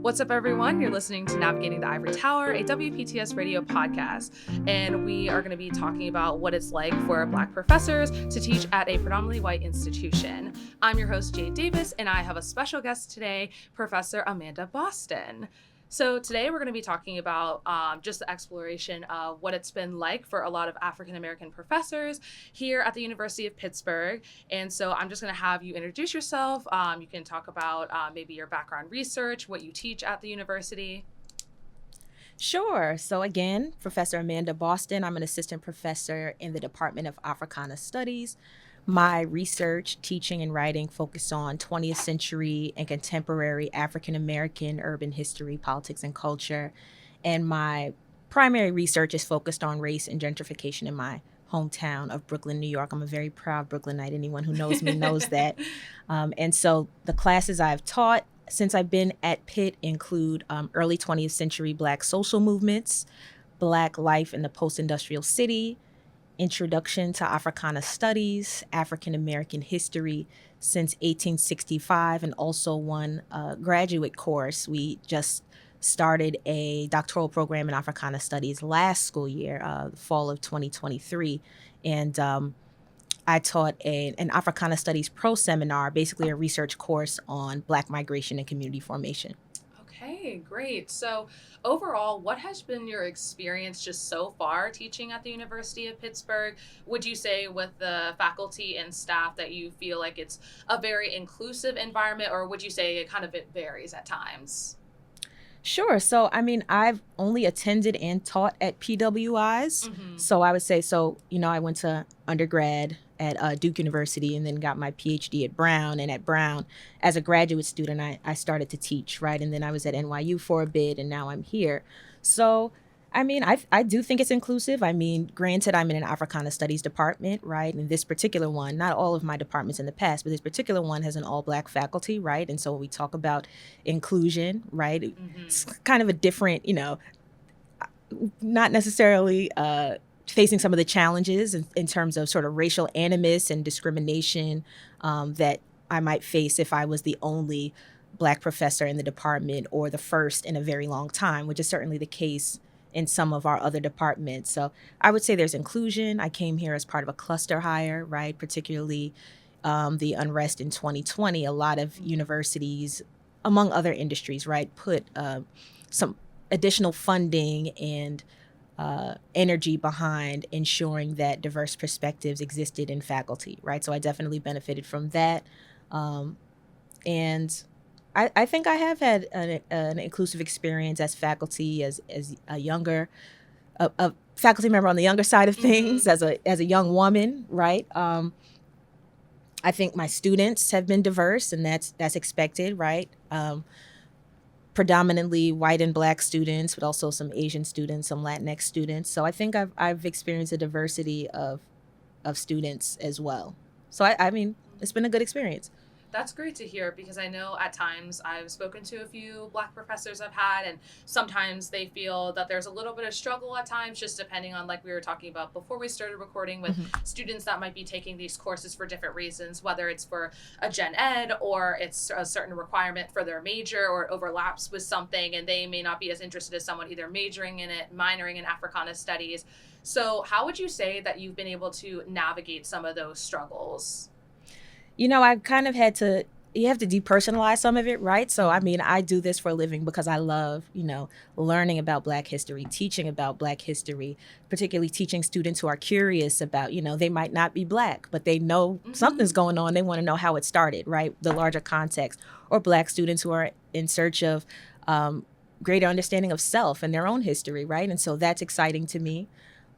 What's up, everyone? You're listening to Navigating the Ivory Tower, a WPTS radio podcast, and we are going to be talking about what it's like for Black professors to teach at a predominantly white institution. I'm your host, Jade Davis, and I have a special guest today, Professor Amanda Boston. So today we're going to be talking about just the exploration of what it's been like for a lot of African-American professors here at the University of Pittsburgh. And so I'm just going to have you introduce yourself. You can talk about maybe your background research, what you teach at the university. Sure. So again, Professor Amanda Boston. I'm an assistant professor in the Department of Africana Studies. My research, teaching, and writing focus on 20th century and contemporary African-American urban history, politics, and culture. And my primary research is focused on race and gentrification in my hometown of Brooklyn, New York. I'm a very proud Brooklynite. Anyone who knows me knows that. And so the classes I've taught since I've been at Pitt include early 20th century Black social movements, Black life in the post-industrial city, Introduction to Africana Studies, African American History since 1865, and also one graduate course. We just started a doctoral program in Africana Studies last school year, the fall of 2023. And I taught an Africana Studies Pro seminar, basically a research course on Black migration and community formation. Okay, great. So overall, what has been your experience just so far teaching at the University of Pittsburgh? Would you say with the faculty and staff that you feel like it's a very inclusive environment, or would you say it varies at times? Sure. So, I've only attended and taught at PWIs. Mm-hmm. So I would say, I went to undergrad at Duke University and then got my PhD at Brown. And at Brown, as a graduate student, I started to teach, right? And then I was at NYU for a bit, and now I'm here. So, I do think it's inclusive. Granted, I'm in an Africana Studies department, right? And this particular one, not all of my departments in the past, but this particular one has an all-Black faculty, right? And so when we talk about inclusion, right, Mm-hmm. it's kind of a different, not necessarily facing some of the challenges in terms of sort of racial animus and discrimination that I might face if I was the only Black professor in the department or the first in a very long time, which is certainly the case in some of our other departments. So I would say there's inclusion. I came here as part of a cluster hire, right? Particularly the unrest in 2020. A lot of universities, among other industries, right, put some additional funding and energy behind ensuring that diverse perspectives existed in faculty, right? So I definitely benefited from that. And I think I have had an inclusive experience as faculty, as a younger, a faculty member on the younger side of things, Mm-hmm. as a young woman, right? I think my students have been diverse, and that's expected, right? Predominantly white and Black students, but also some Asian students, some Latinx students. So I think I've experienced a diversity of students as well. So it's been a good experience. That's great to hear, because I know at times I've spoken to a few Black professors I've had, and sometimes they feel that there's a little bit of struggle at times, just depending on, like we were talking about before we started recording, with students that might be taking these courses for different reasons, whether it's for a gen ed or it's a certain requirement for their major, or it overlaps with something and they may not be as interested as someone either majoring in it, minoring in Africana studies. So how would you say that you've been able to navigate some of those struggles? I kind of you have to depersonalize some of it, right? So, I do this for a living because I love, learning about Black history, teaching about Black history, particularly teaching students who are curious about, they might not be Black, but they know something's going on. They want to know how it started, right? The larger context. Or Black students who are in search of greater understanding of self and their own history, right? And so that's exciting to me.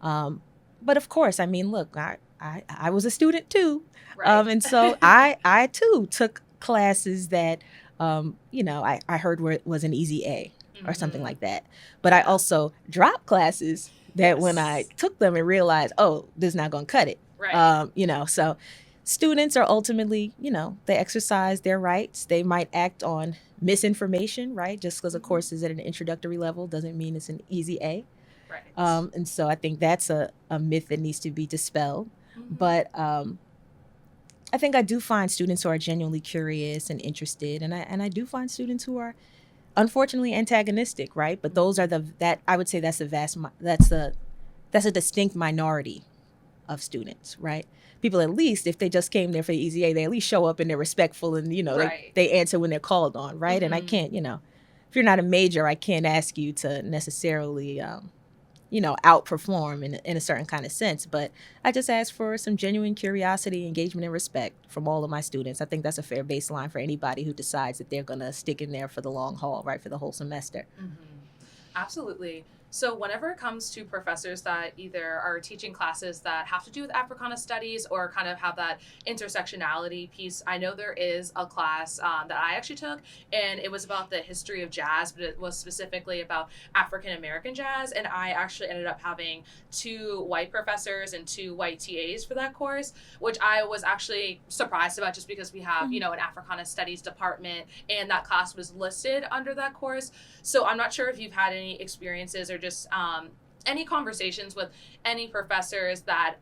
But of course, look, I was a student too. Right. And so I too took classes that, I heard was an easy A or something like that. But I also dropped classes that when I took them and realized, oh, this is not going to cut it. Right. So students are ultimately, they exercise their rights. They might act on misinformation, right? Just because a course is at an introductory level doesn't mean it's an easy A. Right. And so I think that's a myth that needs to be dispelled. But I think I do find students who are genuinely curious and interested, and I do find students who are unfortunately antagonistic, right? But those are that I would say that's that's a distinct minority of students, right? People, at least if they just came there for the easy A, they at least show up and they're respectful and, Right. they answer when they're called on, right? And I can't, if you're not a major, I can't ask you to necessarily, outperform in a certain kind of sense. But I just ask for some genuine curiosity, engagement, and respect from all of my students. I think that's a fair baseline for anybody who decides that they're going to stick in there for the long haul, right, for the whole semester. Absolutely. So whenever it comes to professors that either are teaching classes that have to do with Africana studies or kind of have that intersectionality piece, I know there is a class that I actually took, and it was about the history of jazz, but it was specifically about African American jazz. And I actually ended up having 2 white professors and 2 white TAs for that course, which I was actually surprised about just because we have, an Africana studies department, and that class was listed under that course. So I'm not sure if you've had any experiences or just any conversations with any professors that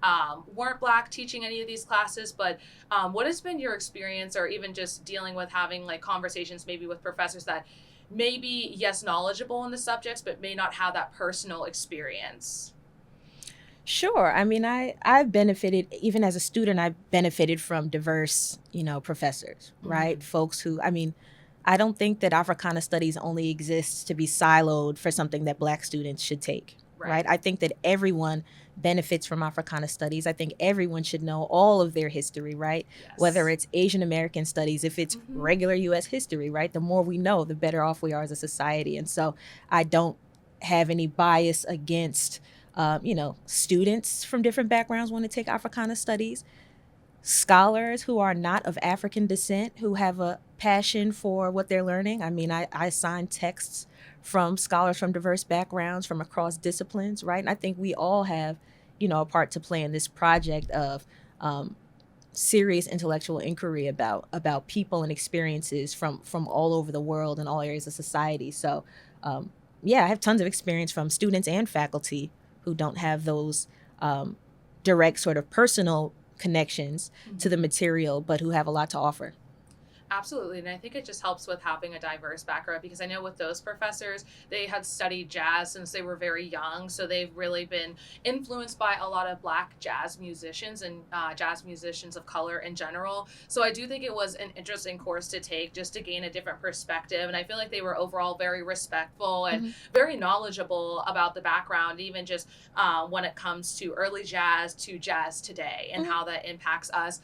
weren't Black teaching any of these classes, but what has been your experience, or even just dealing with having like conversations maybe with professors that may be, yes, knowledgeable in the subjects, but may not have that personal experience? Sure. I mean, I've benefited, even as a student, I've benefited from diverse, professors, right? Folks who, I don't think that Africana studies only exists to be siloed for something that Black students should take, right? I think that everyone benefits from Africana studies. I think everyone should know all of their history, right? Yes. Whether it's Asian American studies, if it's regular U.S. history, right? The more we know, the better off we are as a society. And so I don't have any bias against, students from different backgrounds want to take Africana studies. Scholars who are not of African descent, who have a passion for what they're learning. I mean, I assign texts from scholars from diverse backgrounds, from across disciplines, right? And I think we all have, a part to play in this project of serious intellectual inquiry about people and experiences from all over the world and all areas of society. So, I have tons of experience from students and faculty who don't have those direct sort of personal connections to the material, but who have a lot to offer. Absolutely. And I think it just helps with having a diverse background, because I know with those professors, they had studied jazz since they were very young. So they've really been influenced by a lot of Black jazz musicians and jazz musicians of color in general. So I do think it was an interesting course to take just to gain a different perspective. And I feel like they were overall very respectful and very knowledgeable about the background, even just when it comes to early jazz to jazz today and how that impacts us.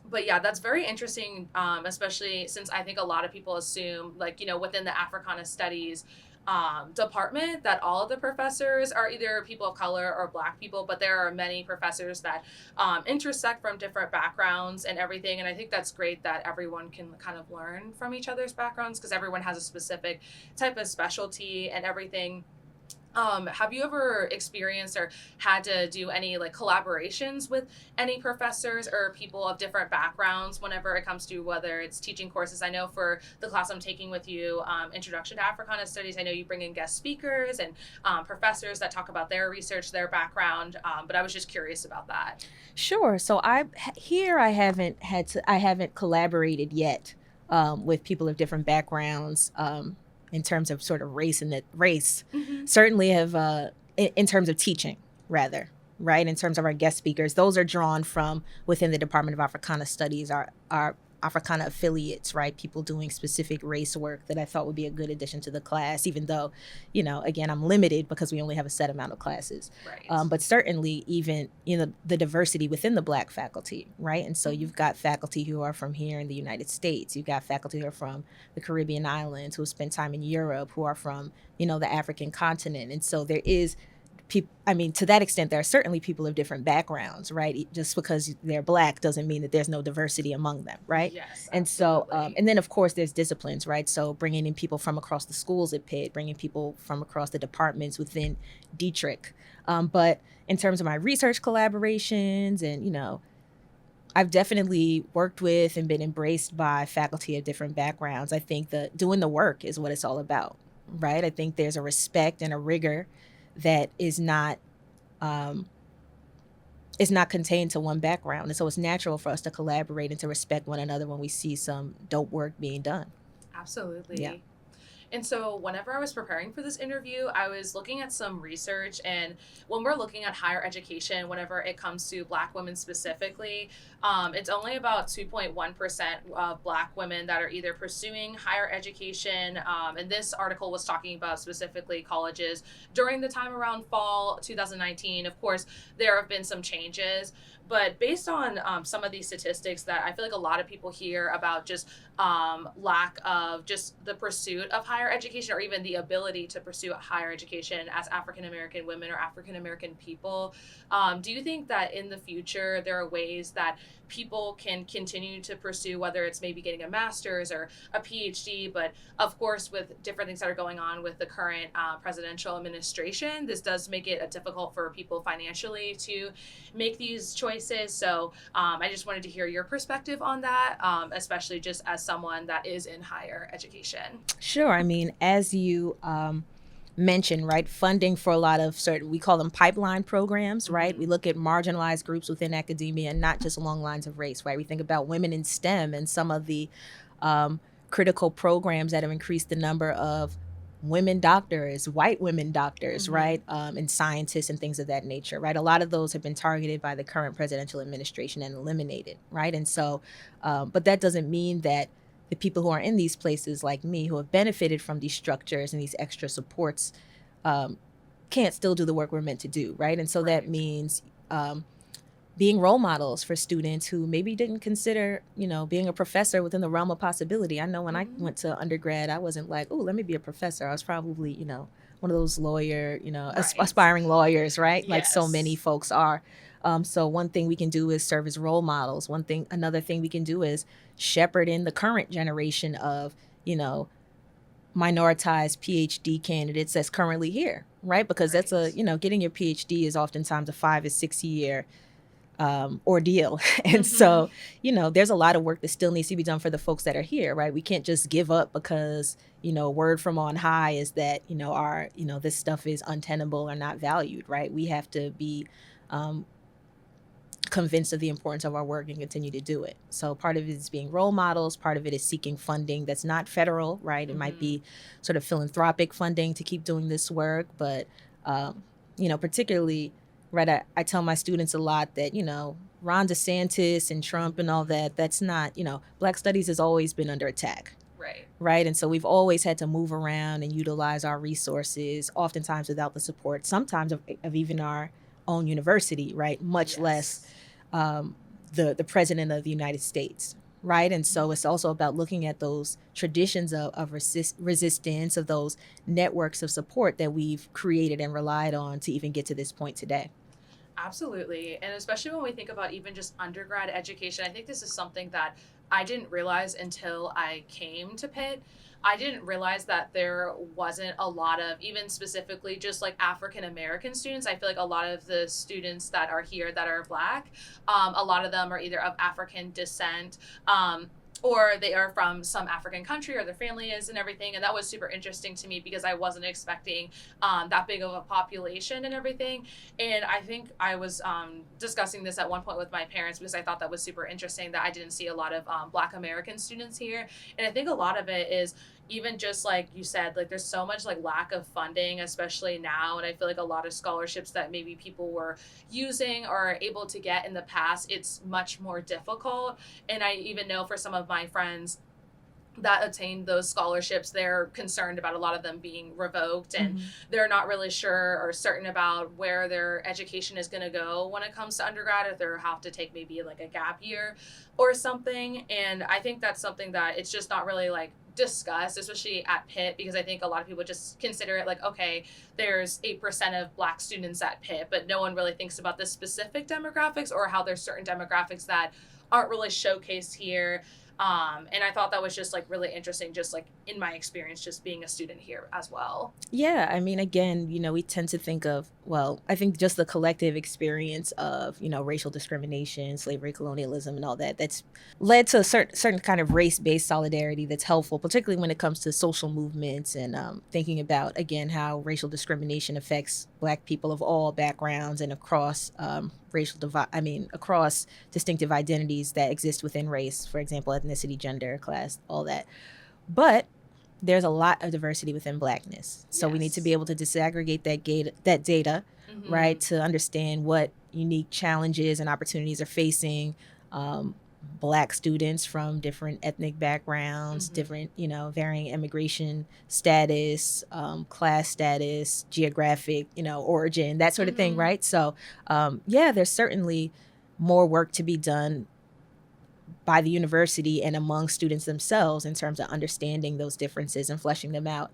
But yeah, that's very interesting, especially since I think a lot of people assume, like, within the Africana Studies department, that all of the professors are either people of color or Black people, but there are many professors that intersect from different backgrounds and everything. And I think that's great that everyone can kind of learn from each other's backgrounds, because everyone has a specific type of specialty and everything. Have you ever experienced or had to do any like collaborations with any professors or people of different backgrounds whenever it comes to whether it's teaching courses? I know for the class I'm taking with you, Introduction to Africana Studies, I know you bring in guest speakers and professors that talk about their research, their background, but I was just curious about that. Sure. So I haven't collaborated yet with people of different backgrounds. In terms of sort of race, certainly have, in terms of teaching, rather, right? In terms of our guest speakers, those are drawn from within the Department of Africana Studies, our Africana affiliates, right? People doing specific race work that I thought would be a good addition to the class, even though, again, I'm limited because we only have a set amount of classes. Right. But certainly even, the diversity within the Black faculty, right? And so you've got faculty who are from here in the United States. You've got faculty who are from the Caribbean islands, who have spent time in Europe, who are from, the African continent. And so there is to that extent, there are certainly people of different backgrounds, right? Just because they're Black doesn't mean that there's no diversity among them, right? Yes, and so, and then of course there's disciplines, right? So bringing in people from across the schools at Pitt, bringing people from across the departments within Dietrich. But in terms of my research collaborations and, I've definitely worked with and been embraced by faculty of different backgrounds. I think that doing the work is what it's all about, right? I think there's a respect and a rigor that is not contained to one background. And so it's natural for us to collaborate and to respect one another when we see some dope work being done. Absolutely. Yeah. And so, whenever I was preparing for this interview, I was looking at some research. And when we're looking at higher education, whenever it comes to Black women specifically, it's only about 2.1% of Black women that are either pursuing higher education. And this article was talking about specifically colleges during the time around fall 2019. Of course, there have been some changes. But based on some of these statistics that I feel like a lot of people hear about just lack of just the pursuit of higher education or even the ability to pursue higher education as African American women or African American people, do you think that in the future there are ways that people can continue to pursue, whether it's maybe getting a master's or a PhD, but of course with different things that are going on with the current presidential administration, this does make it difficult for people financially to make these choices. So I just wanted to hear your perspective on that, especially just as someone that is in higher education. Sure. I mean, as you mentioned, right, funding for a lot of we call them pipeline programs, right? We look at marginalized groups within academia and not just along lines of race, right? We think about women in STEM and some of the critical programs that have increased the number of women doctors, white women doctors, right? And scientists and things of that nature, right? A lot of those have been targeted by the current presidential administration and eliminated, right? And so, but that doesn't mean that the people who are in these places like me who have benefited from these structures and these extra supports can't still do the work we're meant to do, right? And so that means being role models for students who maybe didn't consider, being a professor within the realm of possibility. I know when I went to undergrad, I wasn't like, oh, let me be a professor. I was probably, one of those aspiring lawyers, right? Like so many folks are. So one thing we can do is serve as role models. Another thing we can do is shepherd in the current generation of, minoritized PhD candidates that's currently here, right? Because that's getting your PhD is oftentimes a 5 to 6 year ordeal. And so, there's a lot of work that still needs to be done for the folks that are here, right? We can't just give up because, word from on high is that, this stuff is untenable or not valued, right? We have to be convinced of the importance of our work and continue to do it. So part of it is being role models. Part of it is seeking funding that's not federal, right? It might be sort of philanthropic funding to keep doing this work. But, particularly, right, I tell my students a lot that, Ron DeSantis and Trump and all that, that's not, Black studies has always been under attack. Right. And so we've always had to move around and utilize our resources, oftentimes without the support, sometimes of even our own university, right? Much less the president of the United States, right? And so it's also about looking at those traditions of resistance, of those networks of support that we've created and relied on to even get to this point today. Absolutely. And especially when we think about even just undergrad education, I think this is something that I didn't realize until I came to Pitt. I didn't realize that there wasn't a lot of, even specifically just like African American students. I feel like a lot of the students that are here that are Black, a lot of them are either of African descent, or they are from some African country, or their family is and everything. And that was super interesting to me because I wasn't expecting that big of a population and everything. And I think I was discussing this at one point with my parents because I thought that was super interesting that I didn't see a lot of Black American students here. And I think a lot of it is even just like you said, like there's so much like lack of funding, especially now. And I feel like a lot of scholarships that maybe people were using or able to get in the past, it's much more difficult. And I even know for some of my friends that obtained those scholarships, they're concerned about a lot of them being revoked, and they're not really sure or certain about where their education is going to go when it comes to undergrad, if they'll have to take maybe like a gap year or something. And I think that's something that it's just not really like discussed, especially at Pitt, because I think a lot of people just consider it like, okay, there's 8% of Black students at Pitt, but no one really thinks about the specific demographics or how there's certain demographics that aren't really showcased here. And I thought that was just like really interesting, just like in my experience, just being a student here as well. Yeah, I mean, again, we tend to think of, well, I think just the collective experience of, racial discrimination, slavery, colonialism, and all that, that's led to a certain kind of race-based solidarity that's helpful, particularly when it comes to social movements and thinking about, again, how racial discrimination affects Black people of all backgrounds and across across distinctive identities that exist within race, for example, ethnicity, gender, class, all that. But there's a lot of diversity within Blackness. So we need to be able to disaggregate that data, right, to understand what unique challenges and opportunities are facing Black students from different ethnic backgrounds, different, varying immigration status, class status, geographic, origin, that sort of thing, right? So, there's certainly more work to be done by the university and among students themselves in terms of understanding those differences and fleshing them out.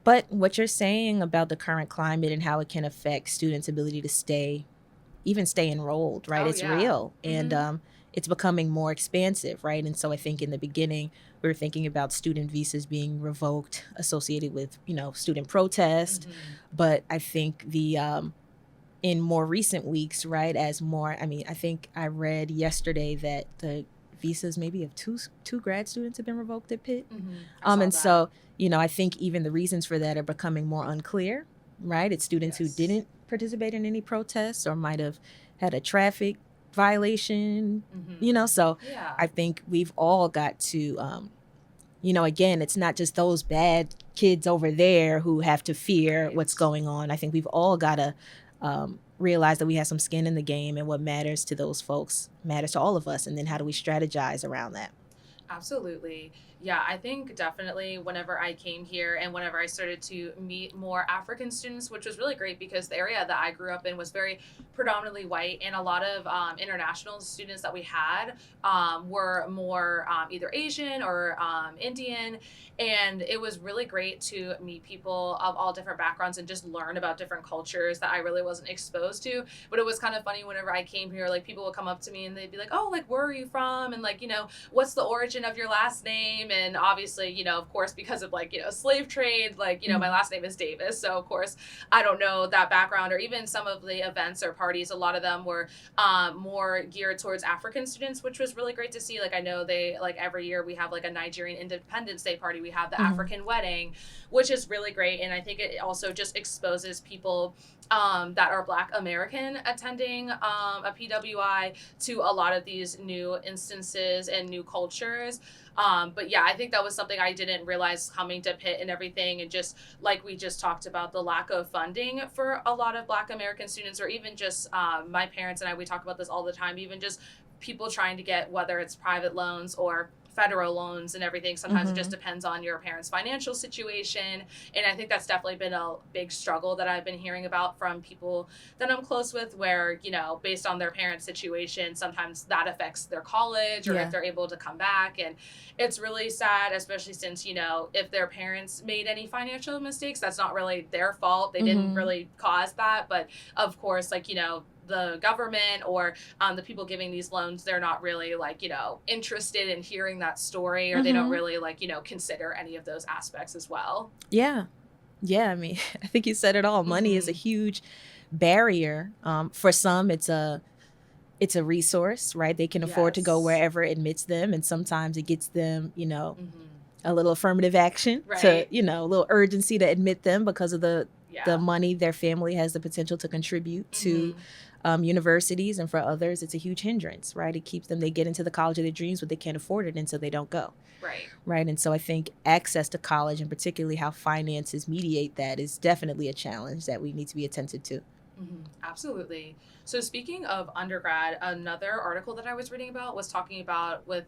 But what you're saying about the current climate and how it can affect students' ability to stay enrolled, right? It's real. And it's becoming more expansive, right? And so I think in the beginning, we were thinking about student visas being revoked associated with, student protest. But I think in more recent weeks, right, I think I read yesterday that the visas maybe of two grad students have been revoked at Pitt. So, I think even the reasons for that are becoming more unclear, right? It's students who didn't participate in any protests or might have had a traffic violation, so I think we've all got to, again, it's not just those bad kids over there who have to fear what's going on. I think we've all got to realize that we have some skin in the game, and what matters to those folks matters to all of us. And then how do we strategize around that? Absolutely. Yeah, I think definitely whenever I came here and whenever I started to meet more African students, which was really great because the area that I grew up in was very predominantly white, and a lot of international students that we had were more either Asian or Indian. And it was really great to meet people of all different backgrounds and just learn about different cultures that I really wasn't exposed to. But it was kind of funny whenever I came here, like people would come up to me and they'd be like, oh, like, where are you from? And like, what's the origin of your last name? And obviously, of course, because of like, slave trade, like, my last name is Davis. So of course, I don't know that background, or even some of the events or parties, a lot of them were more geared towards African students, which was really great to see. Like, I know they, like every year we have like a Nigerian Independence Day party. We have the African wedding, which is really great. And I think it also just exposes people that are Black American attending a PWI to a lot of these new instances and new cultures. But yeah, I think that was something I didn't realize coming to Pitt and everything. And just like we just talked about, the lack of funding for a lot of Black American students, or even just my parents and I, we talk about this all the time, even just people trying to get, whether it's private loans or federal loans and everything. Sometimes it just depends on your parents' financial situation. And I think that's definitely been a big struggle that I've been hearing about from people that I'm close with, where, based on their parents' situation, sometimes that affects their college or if they're able to come back. And it's really sad, especially since, if their parents made any financial mistakes, that's not really their fault. They didn't really cause that. But of course, like, the government or the people giving these loans, they're not really like, interested in hearing that story, or they don't really like, consider any of those aspects as well. Yeah. I mean, I think you said it all. Money is a huge barrier. For some, it's a resource, right? They can afford to go wherever it admits them. And sometimes it gets them, a little affirmative action to, a little urgency to admit them because of the money their family has the potential to contribute to universities. And for others, it's a huge hindrance, right? It keeps them, they get into the college of their dreams, but they can't afford it, and so they don't go. Right. And so I think access to college, and particularly how finances mediate that, is definitely a challenge that we need to be attentive to. Absolutely. So speaking of undergrad, another article that I was reading about was talking about with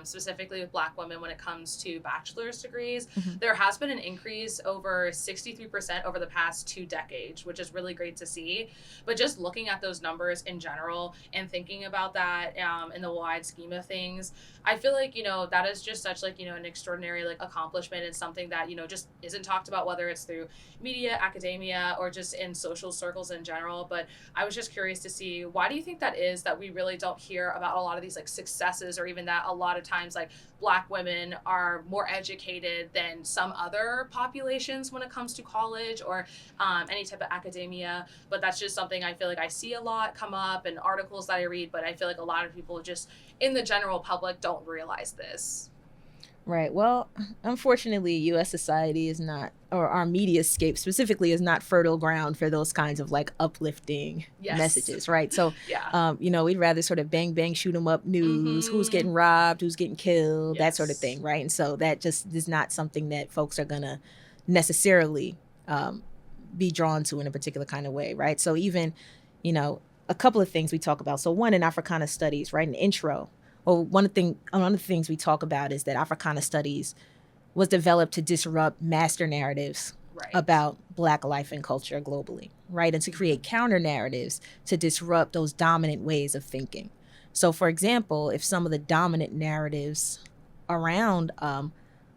specifically with Black women when it comes to bachelor's degrees. There has been an increase over 63% over the past 2 decades, which is really great to see. But just looking at those numbers in general and thinking about that in the wide scheme of things, I feel like, that is just such like, an extraordinary like accomplishment, and something that, just isn't talked about, whether it's through media, academia, or just in social circles in general. But I was just curious to see, why do you think that is, that we really don't hear about a lot of these like successes, or even that a lot of times like Black women are more educated than some other populations when it comes to college or any type of academia? But that's just something I feel like I see a lot come up in articles that I read, but I feel like a lot of people just in the general public don't realize this. Right. Well, unfortunately, U.S. society is not, or our media scape specifically, is not fertile ground for those kinds of like uplifting Yes. messages, right? So, Yeah. we'd rather sort of bang, bang, shoot 'em up news, who's getting robbed, who's getting killed, that sort of Yes. thing, right? And so that just is not something that folks are going to necessarily be drawn to in a particular kind of way, right? So even, a couple of things we talk about. So one, in Africana studies, right, an intro. Well, one of the things we talk about is that Africana studies was developed to disrupt master narratives Right. about Black life and culture globally, right? And to create counter narratives to disrupt those dominant ways of thinking. So, for example, if some of the dominant narratives around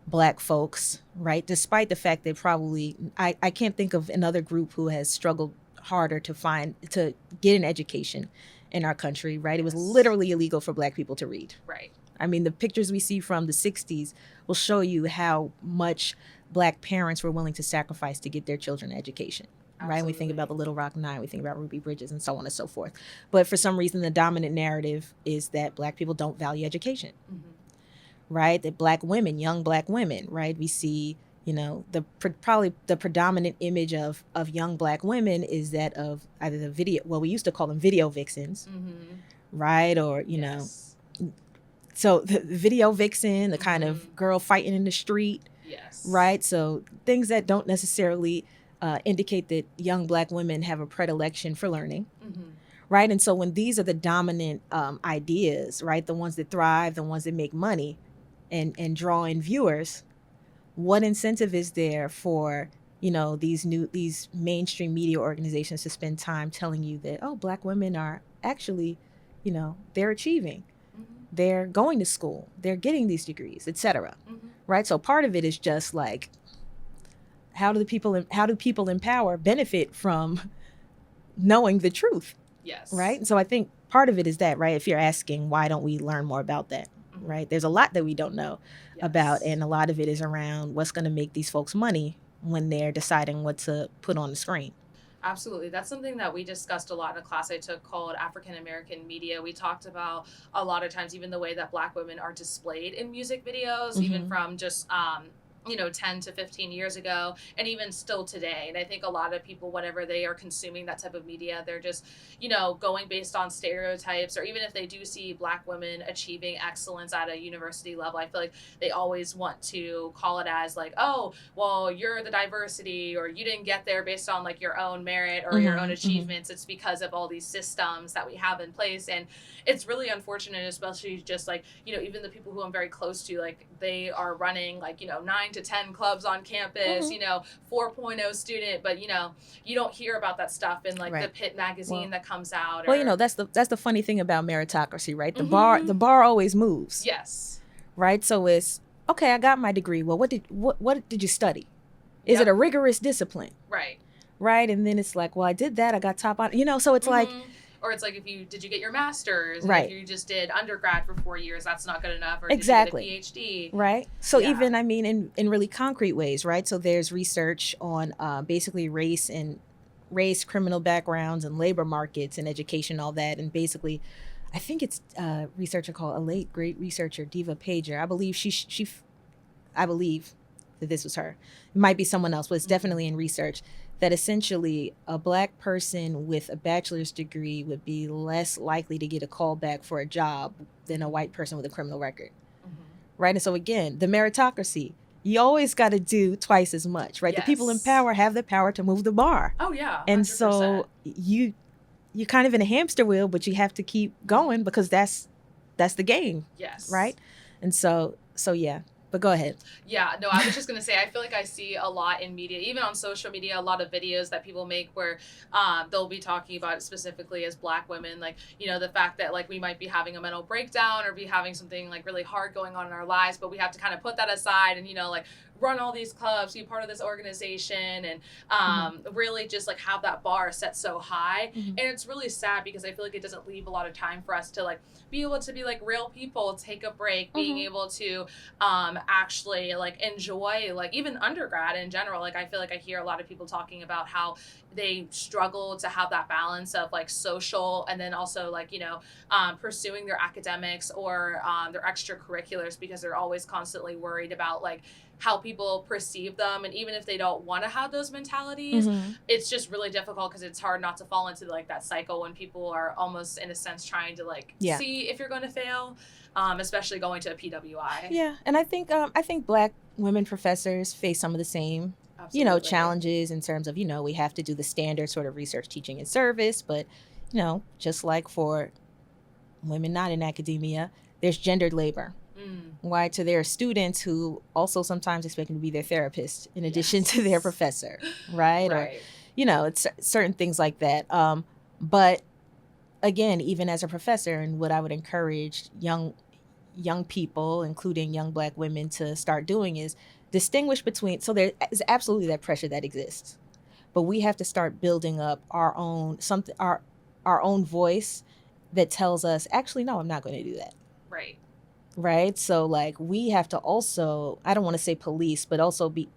Black folks, right, despite the fact that probably, I can't think of another group who has struggled harder to get an education in our country, right? It was literally illegal for Black people to read. Right. I mean, the pictures we see from the 60s will show you how much Black parents were willing to sacrifice to get their children an education, right? And we think about the Little Rock Nine, we think about Ruby Bridges and so on and so forth. But for some reason, the dominant narrative is that Black people don't value education, right? That Black women, young Black women, right? We see, probably the predominant image of young Black women is that of either the video, well, we used to call them video vixens, right? Or, so the video vixen, the kind of girl fighting in the street, right? So things that don't necessarily indicate that young Black women have a predilection for learning, right? And so when these are the dominant ideas, right, the ones that thrive, the ones that make money and draw in viewers, what incentive is there for these mainstream media organizations to spend time telling you that, oh, Black women are actually, they're achieving, they're going to school, they're getting these degrees, etc. Right? So part of it is just like, how do people in power benefit from knowing the truth? Yes. Right? And so I think part of it is that, right? If you're asking, why don't we learn more about that? Right? There's a lot that we don't know about, and a lot of it is around what's going to make these folks money when they're deciding what to put on the screen. Absolutely. That's something that we discussed a lot in a class I took called African American Media. We talked about a lot of times even the way that Black women are displayed in music videos, even from just 10 to 15 years ago, and even still today. And I think a lot of people, whenever they are consuming that type of media, they're just, going based on stereotypes, or even if they do see Black women achieving excellence at a university level, I feel like they always want to call it as like, oh, well, you're the diversity, or you didn't get there based on like your own merit or your own achievements. It's because of all these systems that we have in place. And it's really unfortunate, especially just like, even the people who I'm very close to, like they are running like, 9 to 10 clubs on campus, 4.0 student, but you don't hear about that stuff in like the Pitt magazine that comes out. That's the funny thing about meritocracy, right? The bar always moves. Yes. Right? So it's, okay, I got my degree. Well, what did you study? Is it a rigorous discipline? Right. Right? And then it's like, well, I did that. I got top on, so it's like, or it's like, did you get your master's? Right. If you just did undergrad for 4 years, that's not good enough. Or exactly. Did you get a PhD? Right. So even, in really concrete ways, right? So there's research on basically race, criminal backgrounds, and labor markets and education, all that. And basically, I think it's a researcher called, a late great researcher, Diva Pager. I believe I believe that this was her. It might be someone else, but it's definitely in research, that essentially a Black person with a bachelor's degree would be less likely to get a call back for a job than a white person with a criminal record. Right? And so again, the meritocracy, you always got to do twice as much, right? Yes. The people in power have the power to move the bar. Oh yeah. 100%. And so you're kind of in a hamster wheel, but you have to keep going because that's the game. Yes. Right? And so yeah. But go ahead. Yeah, no, I was just going to say, I feel like I see a lot in media, even on social media, a lot of videos that people make where they'll be talking about it specifically as Black women, like, the fact that like we might be having a mental breakdown or be having something like really hard going on in our lives, but we have to kind of put that aside and, like run all these clubs, be part of this organization, and really just like have that bar set so high. And it's really sad because I feel like it doesn't leave a lot of time for us to like be able to be like real people, take a break, being able to actually like enjoy like even undergrad in general. Like I feel like I hear a lot of people talking about how they struggle to have that balance of like social and then also like, pursuing their academics or their extracurriculars because they're always constantly worried about like how people perceive them. And even if they don't want to have those mentalities, it's just really difficult because it's hard not to fall into like that cycle when people are almost in a sense trying to like see if you're going to fail, especially going to a PWI. Yeah. And I think Black women professors face some of the same challenges in terms of, we have to do the standard sort of research, teaching, and service. But, just like for women not in academia, there's gendered labor. Why to their students who also sometimes expect them to be their therapist in addition to their professor, right? Or, it's certain things like that. But again, even as a professor, and what I would encourage young people, including young Black women, to start doing is distinguish between, so there is absolutely that pressure that exists, but we have to start building up our own own voice that tells us, actually, no, I'm not going to do that. Right. So like we have to also, I don't want to say police, but also be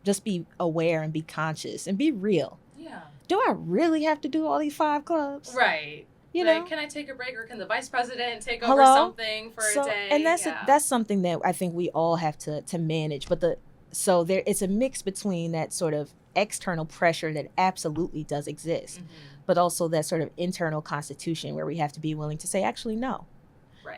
aware and be conscious and be real. Yeah. Do I really have to do all these 5 clubs? Right. Can I take a break, or can the vice president take over something for a day? And that's something that I think we all have to manage. But it's a mix between that sort of external pressure that absolutely does exist, but also that sort of internal constitution where we have to be willing to say, actually, no.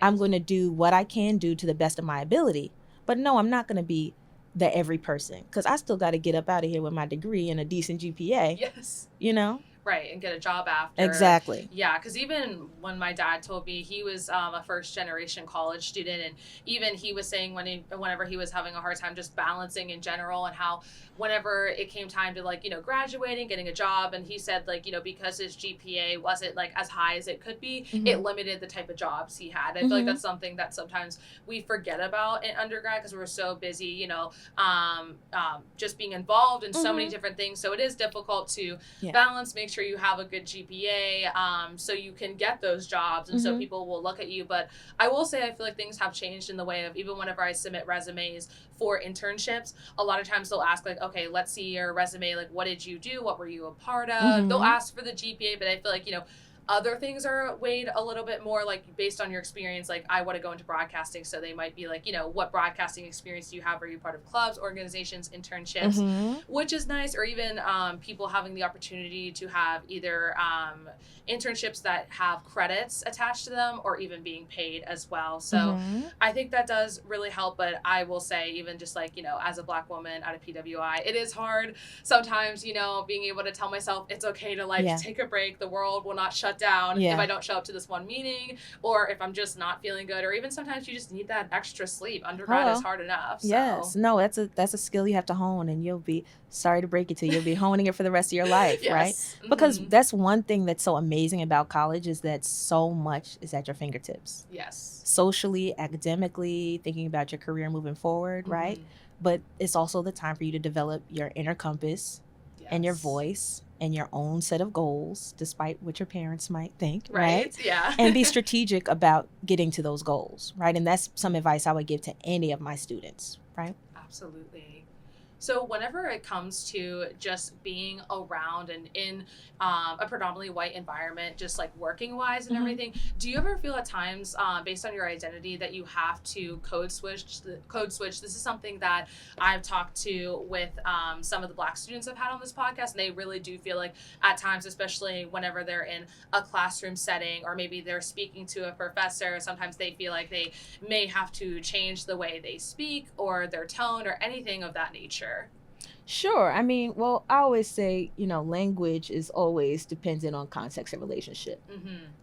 I'm going to do what I can do to the best of my ability. But no, I'm not going to be the every person, because I still got to get up out of here with my degree and a decent GPA. Yes. Right, and get a job after. Exactly. Yeah, because even when my dad told me, he was a first-generation college student, and even he was saying whenever he was having a hard time just balancing in general, and how whenever it came time to like, graduating, getting a job, and he said like, because his GPA wasn't like as high as it could be, it limited the type of jobs he had. I feel like that's something that sometimes we forget about in undergrad because we're so busy, just being involved in so many different things. So it is difficult to balance, make sure you have a good GPA so you can get those jobs and so people will look at you. But I will say I feel like things have changed in the way of, even whenever I submit resumes for internships, a lot of times they'll ask like, okay, let's see your resume, like what did you do, what were you a part of? They'll ask for the GPA, but I feel like other things are weighed a little bit more, like based on your experience. Like I want to go into broadcasting, so they might be like, what broadcasting experience do you have? Are you part of clubs, organizations, internships, which is nice, or even people having the opportunity to have either internships that have credits attached to them, or even being paid as well. So I think that does really help. But I will say, even just like, as a Black woman at a PWI, it is hard sometimes, being able to tell myself it's okay to like take a break. The world will not shut down if I don't show up to this one meeting, or if I'm just not feeling good, or even sometimes you just need that extra sleep. Undergrad is hard enough. So. Yes. No, that's a skill you have to hone, and you'll be, sorry to break it to you, you'll be honing it for the rest of your life, right? Because that's one thing that's so amazing about college, is that so much is at your fingertips. Yes. Socially, academically, thinking about your career moving forward, right? But it's also the time for you to develop your inner compass and your voice and your own set of goals, despite what your parents might think, right? Yeah. And be strategic about getting to those goals, right? And that's some advice I would give to any of my students, right? Absolutely. So whenever it comes to just being around and in a predominantly white environment, just like working wise and everything, do you ever feel at times based on your identity that you have to code switch? This is something that I've talked to with some of the Black students I've had on this podcast, and they really do feel like at times, especially whenever they're in a classroom setting, or maybe they're speaking to a professor, sometimes they feel like they may have to change the way they speak or their tone or anything of that nature. Sure. I mean, well, I always say, language is always dependent on context and relationship,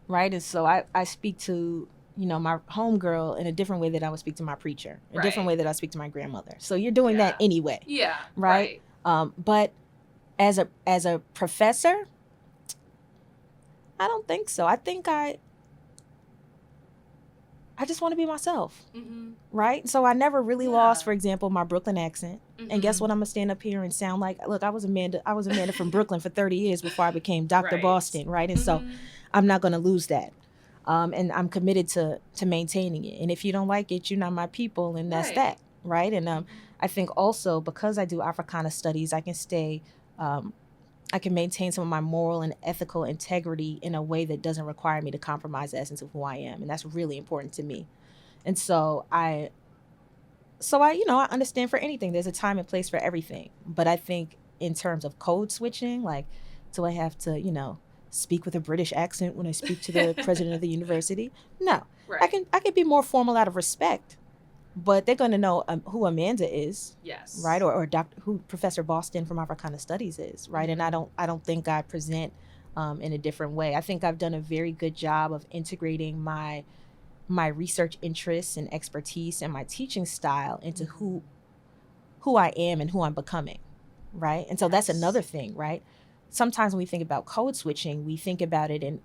right? And so I speak to, my homegirl in a different way that I would speak to my preacher, a different way that I speak to my grandmother. So you're doing that anyway. Yeah. Right. But as a professor, I don't think so. I think I just want to be myself, right? So I never really lost, for example, my Brooklyn accent. And guess what? I'm gonna stand up here and sound like, look, I was Amanda from Brooklyn for 30 years before I became Dr. Boston, right? And so I'm not gonna lose that. And I'm committed to maintaining it. And if you don't like it, you're not my people, and that's that, right? And I think also because I do Africana studies, I can stay, I can maintain some of my moral and ethical integrity in a way that doesn't require me to compromise the essence of who I am. And that's really important to me. And I understand for anything, there's a time and place for everything. But I think in terms of code switching, like, do I have to, speak with a British accent when I speak to the president of the university? No, Right. I can be more formal out of respect, but they're going to know who Amanda is, Yes. right? Or who Professor Boston from Africana Studies is, right? And I don't think I present in a different way. I think I've done a very good job of integrating my research interests and expertise and my teaching style into who I am and who I'm becoming, right? And so that's another thing, right? Sometimes when we think about code switching, we think about it in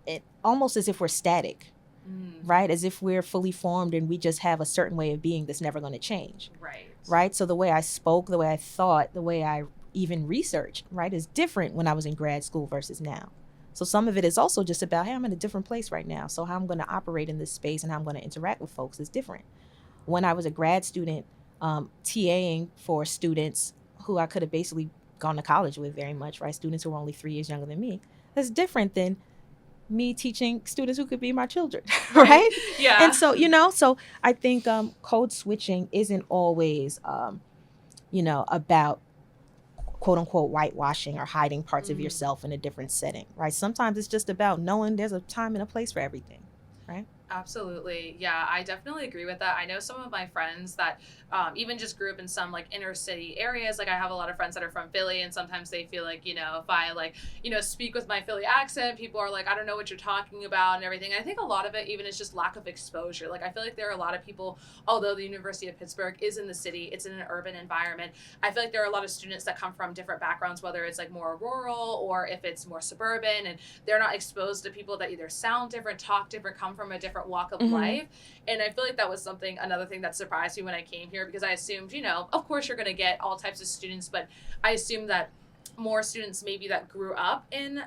it almost as if we're static, right? As if we're fully formed and we just have a certain way of being that's never going to change, right? So the way I spoke, the way I thought, the way I even researched, right, is different when I was in grad school versus now. So some of it is also just about, hey, I'm in a different place right now. So how I'm going to operate in this space and how I'm going to interact with folks is different. When I was a grad student, TAing for students who I could have basically gone to college with very much, right? Students who were only 3 years younger than me. That's different than me teaching students who could be my children, right? Yeah. And so, so I think code switching isn't always, about quote unquote whitewashing or hiding parts of yourself in a different setting, right? Sometimes it's just about knowing there's a time and a place for everything, right? Absolutely. Yeah, I definitely agree with that. I know some of my friends that even just grew up in some like inner city areas. Like I have a lot of friends that are from Philly, and sometimes they feel like, if I speak with my Philly accent, people are like, I don't know what you're talking about and everything. And I think a lot of it even is just lack of exposure. Like I feel like there are a lot of people, although the University of Pittsburgh is in the city, it's in an urban environment. I feel like there are a lot of students that come from different backgrounds, whether it's like more rural or if it's more suburban, and they're not exposed to people that either sound different, talk different, come from a different walk of life. And I feel like that was another thing that surprised me when I came here, because I assumed, of course you're going to get all types of students, but I assumed that more students maybe that grew up in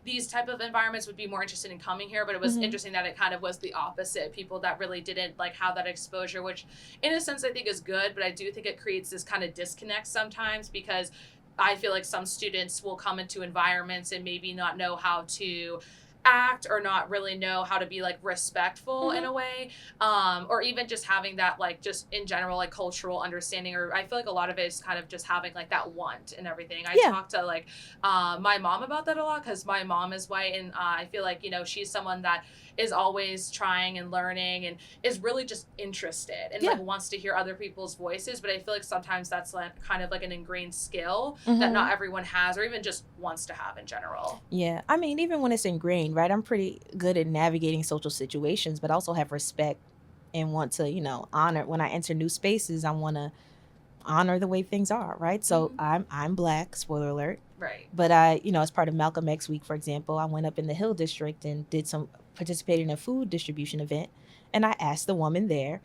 these type of environments would be more interested in coming here. But it was interesting that it kind of was the opposite. People that really didn't like have that exposure, which in a sense I think is good, but I do think it creates this kind of disconnect sometimes, because I feel like some students will come into environments and maybe not know how to act or not really know how to be like respectful in a way, or even just having that like just in general like cultural understanding. Or I feel like a lot of it is kind of just having like that want and everything. I talk to like my mom about that a lot, because my mom is white, and I feel like she's someone that is always trying and learning and is really just interested and like wants to hear other people's voices. But I feel like sometimes that's like kind of like an ingrained skill that not everyone has or even just wants to have in general. Yeah, I mean, even when it's ingrained, right? I'm pretty good at navigating social situations, but also have respect and want to, honor when I enter new spaces. I want to honor the way things are, right? So I'm Black, spoiler alert. Right. But I, as part of Malcolm X Week, for example, I went up in the Hill District and participated in a food distribution event, and I asked the woman there,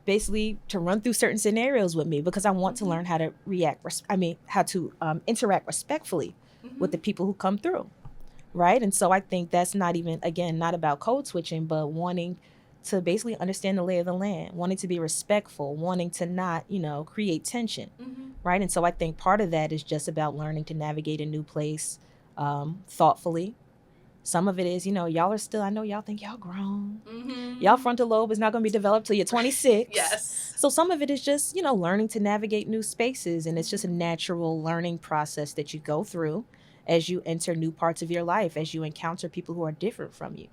basically to run through certain scenarios with me, because I want to learn how to how to interact respectfully with the people who come through, right? And so I think that's not even, again, not about code switching, but wanting to basically understand the lay of the land, wanting to be respectful, wanting to not, create tension, right? And so I think part of that is just about learning to navigate a new place thoughtfully. Some of it is, y'all are still, I know y'all think y'all grown. Y'all frontal lobe is not going to be developed till you're 26. Yes. So some of it is just, learning to navigate new spaces. And it's just a natural learning process that you go through as you enter new parts of your life, as you encounter people who are different from you,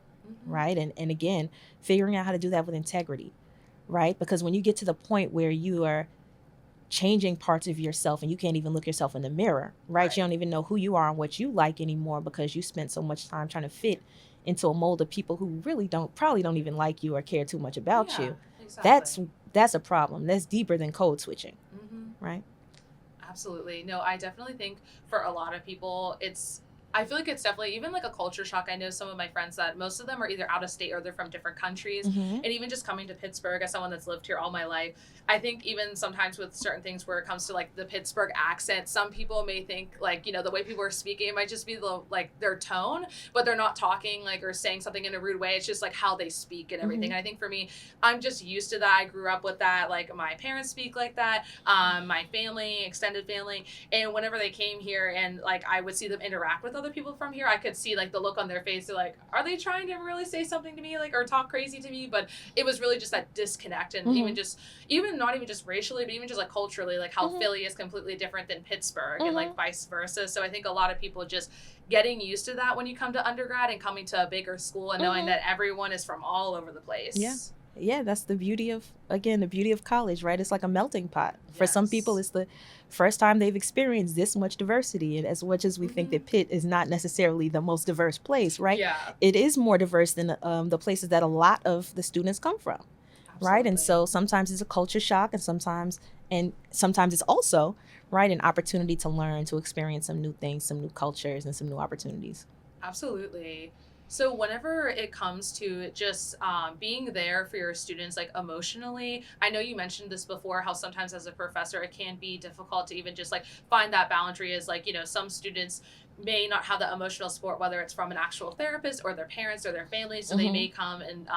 right? And again, figuring out how to do that with integrity, right? Because when you get to the point where you are changing parts of yourself and you can't even look yourself in the mirror, right? You don't even know who you are and what you like anymore, because you spent so much time trying to fit into a mold of people who really probably don't even like you or care too much about you. Exactly. That's a problem. That's deeper than code switching, right? Absolutely. No, I definitely think for a lot of people, it's I feel like it's definitely even like a culture shock. I know some of my friends that most of them are either out of state or they're from different countries. Mm-hmm. And even just coming to Pittsburgh as someone that's lived here all my life, I think even sometimes with certain things where it comes to like the Pittsburgh accent, some people may think like, you know, the way people are speaking, it might just be the like their tone, but they're not talking like or saying something in a rude way. It's just like how they speak and everything. Mm-hmm. And I think for me, I'm just used to that. I grew up with that. Like my parents speak like that. My family, extended family. And whenever they came here and like I would see them interact with other people from here, I could see like the look on their face. They're like, are they trying to really say something to me, like, or talk crazy to me? But it was really just that disconnect, and even not even just racially, but even just like culturally, like how Philly is completely different than Pittsburgh, and like vice versa. So I think a lot of people just getting used to that when you come to undergrad and coming to a bigger school and knowing that everyone is from all over the place. Yeah, that's the beauty of college, right? It's like a melting pot. For some people, it's the first time they've experienced this much diversity. And as much as we think that Pitt is not necessarily the most diverse place, right? Yeah. It is more diverse than the places that a lot of the students come from, right? And so sometimes it's a culture shock, and sometimes it's also, right, an opportunity to learn, to experience some new things, some new cultures, and some new opportunities. Absolutely. So whenever it comes to just being there for your students, like emotionally, I know you mentioned this before, how sometimes as a professor, it can be difficult to even just like find that boundary is like, you know, some students may not have that emotional support, whether it's from an actual therapist or their parents or their family. So they may come and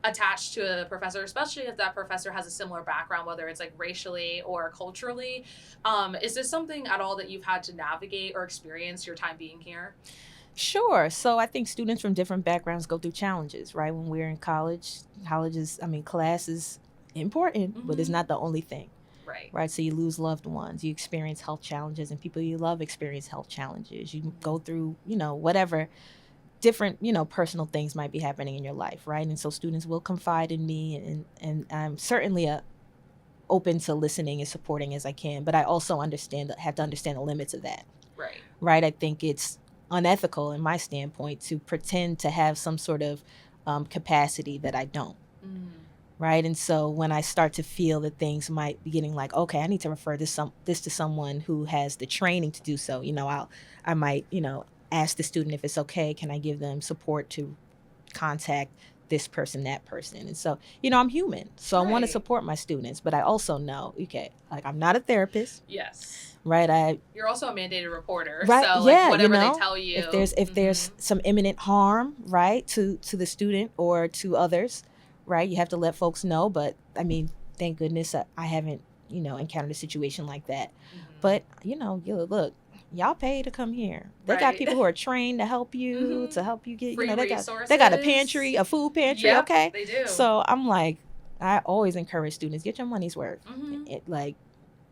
attach to a professor, especially if that professor has a similar background, whether it's like racially or culturally. Is this something at all that you've had to navigate or experience your time being here? Sure. So I think students from different backgrounds go through challenges, right? When we're in college, class is important, but it's not the only thing. Right. So you lose loved ones, you experience health challenges, and people you love experience health challenges. You go through, whatever different, personal things might be happening in your life, right? And so students will confide in me, and I'm certainly open to listening and supporting as I can, but I also have to understand the limits of that. Right. I think it's unethical in my standpoint to pretend to have some sort of capacity that I don't. Right. And so when I start to feel that things might be getting like, okay, I need to refer this to someone who has the training to do so, I might, ask the student if it's okay. Can I give them support to contact this person, that person? And so, I'm human. So I want to support my students, but I also know, okay, like I'm not a therapist. Yes. Right. You're also a mandated reporter. Right. So like whatever they tell you. If there's some imminent harm, right, to the student or to others, right, you have to let folks know. But I mean, thank goodness I haven't, encountered a situation like that. But, look, y'all pay to come here. They got people who are trained to help you, get, free resources. They got a pantry, a food pantry. Yep, okay. They do. So I'm like, I always encourage students, get your money's worth.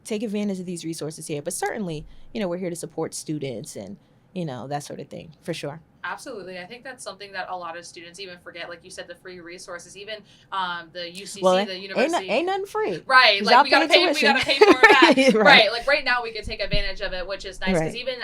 Take advantage of these resources here. But certainly, we're here to support students and, that sort of thing, for sure. Absolutely. I think that's something that a lot of students even forget. Like you said, the free resources, even the UCC, the university. Ain't nothing free. Right. Like we gotta pay for that. Right. Like right now we could take advantage of it, which is nice. Because even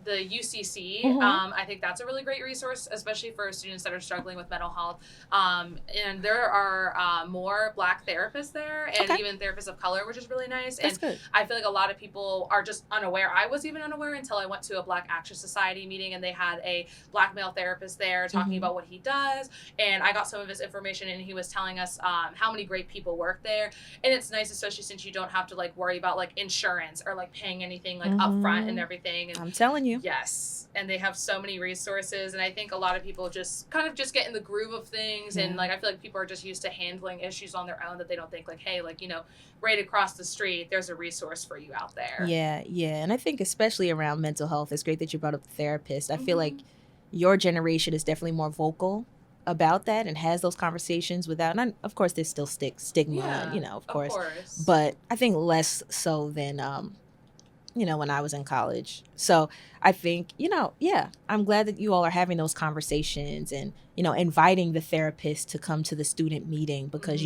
the UCC, I think that's a really great resource, especially for students that are struggling with mental health. And there are more Black therapists there, and even therapists of color, which is really nice. That's good. I feel like a lot of people are just unaware. I was even unaware until I went to a Black Action Society meeting, and they had a Black male therapist there talking about what he does, and I got some of his information, and he was telling us how many great people work there. And it's nice, especially since you don't have to like worry about like insurance or like paying anything like upfront and everything. And I'm telling you. Yes. And they have so many resources, and I think a lot of people just kind of just get in the groove of things, and like I feel like people are just used to handling issues on their own, that they don't think like, hey, like, right across the street there's a resource for you out there. Yeah. And I think especially around mental health, it's great that you brought up the therapist. I feel like your generation is definitely more vocal about that and has those conversations without, and of course there's still stigma, of course, but I think less so than, when I was in college. So I think, I'm glad that you all are having those conversations and, inviting the therapist to come to the student meeting because,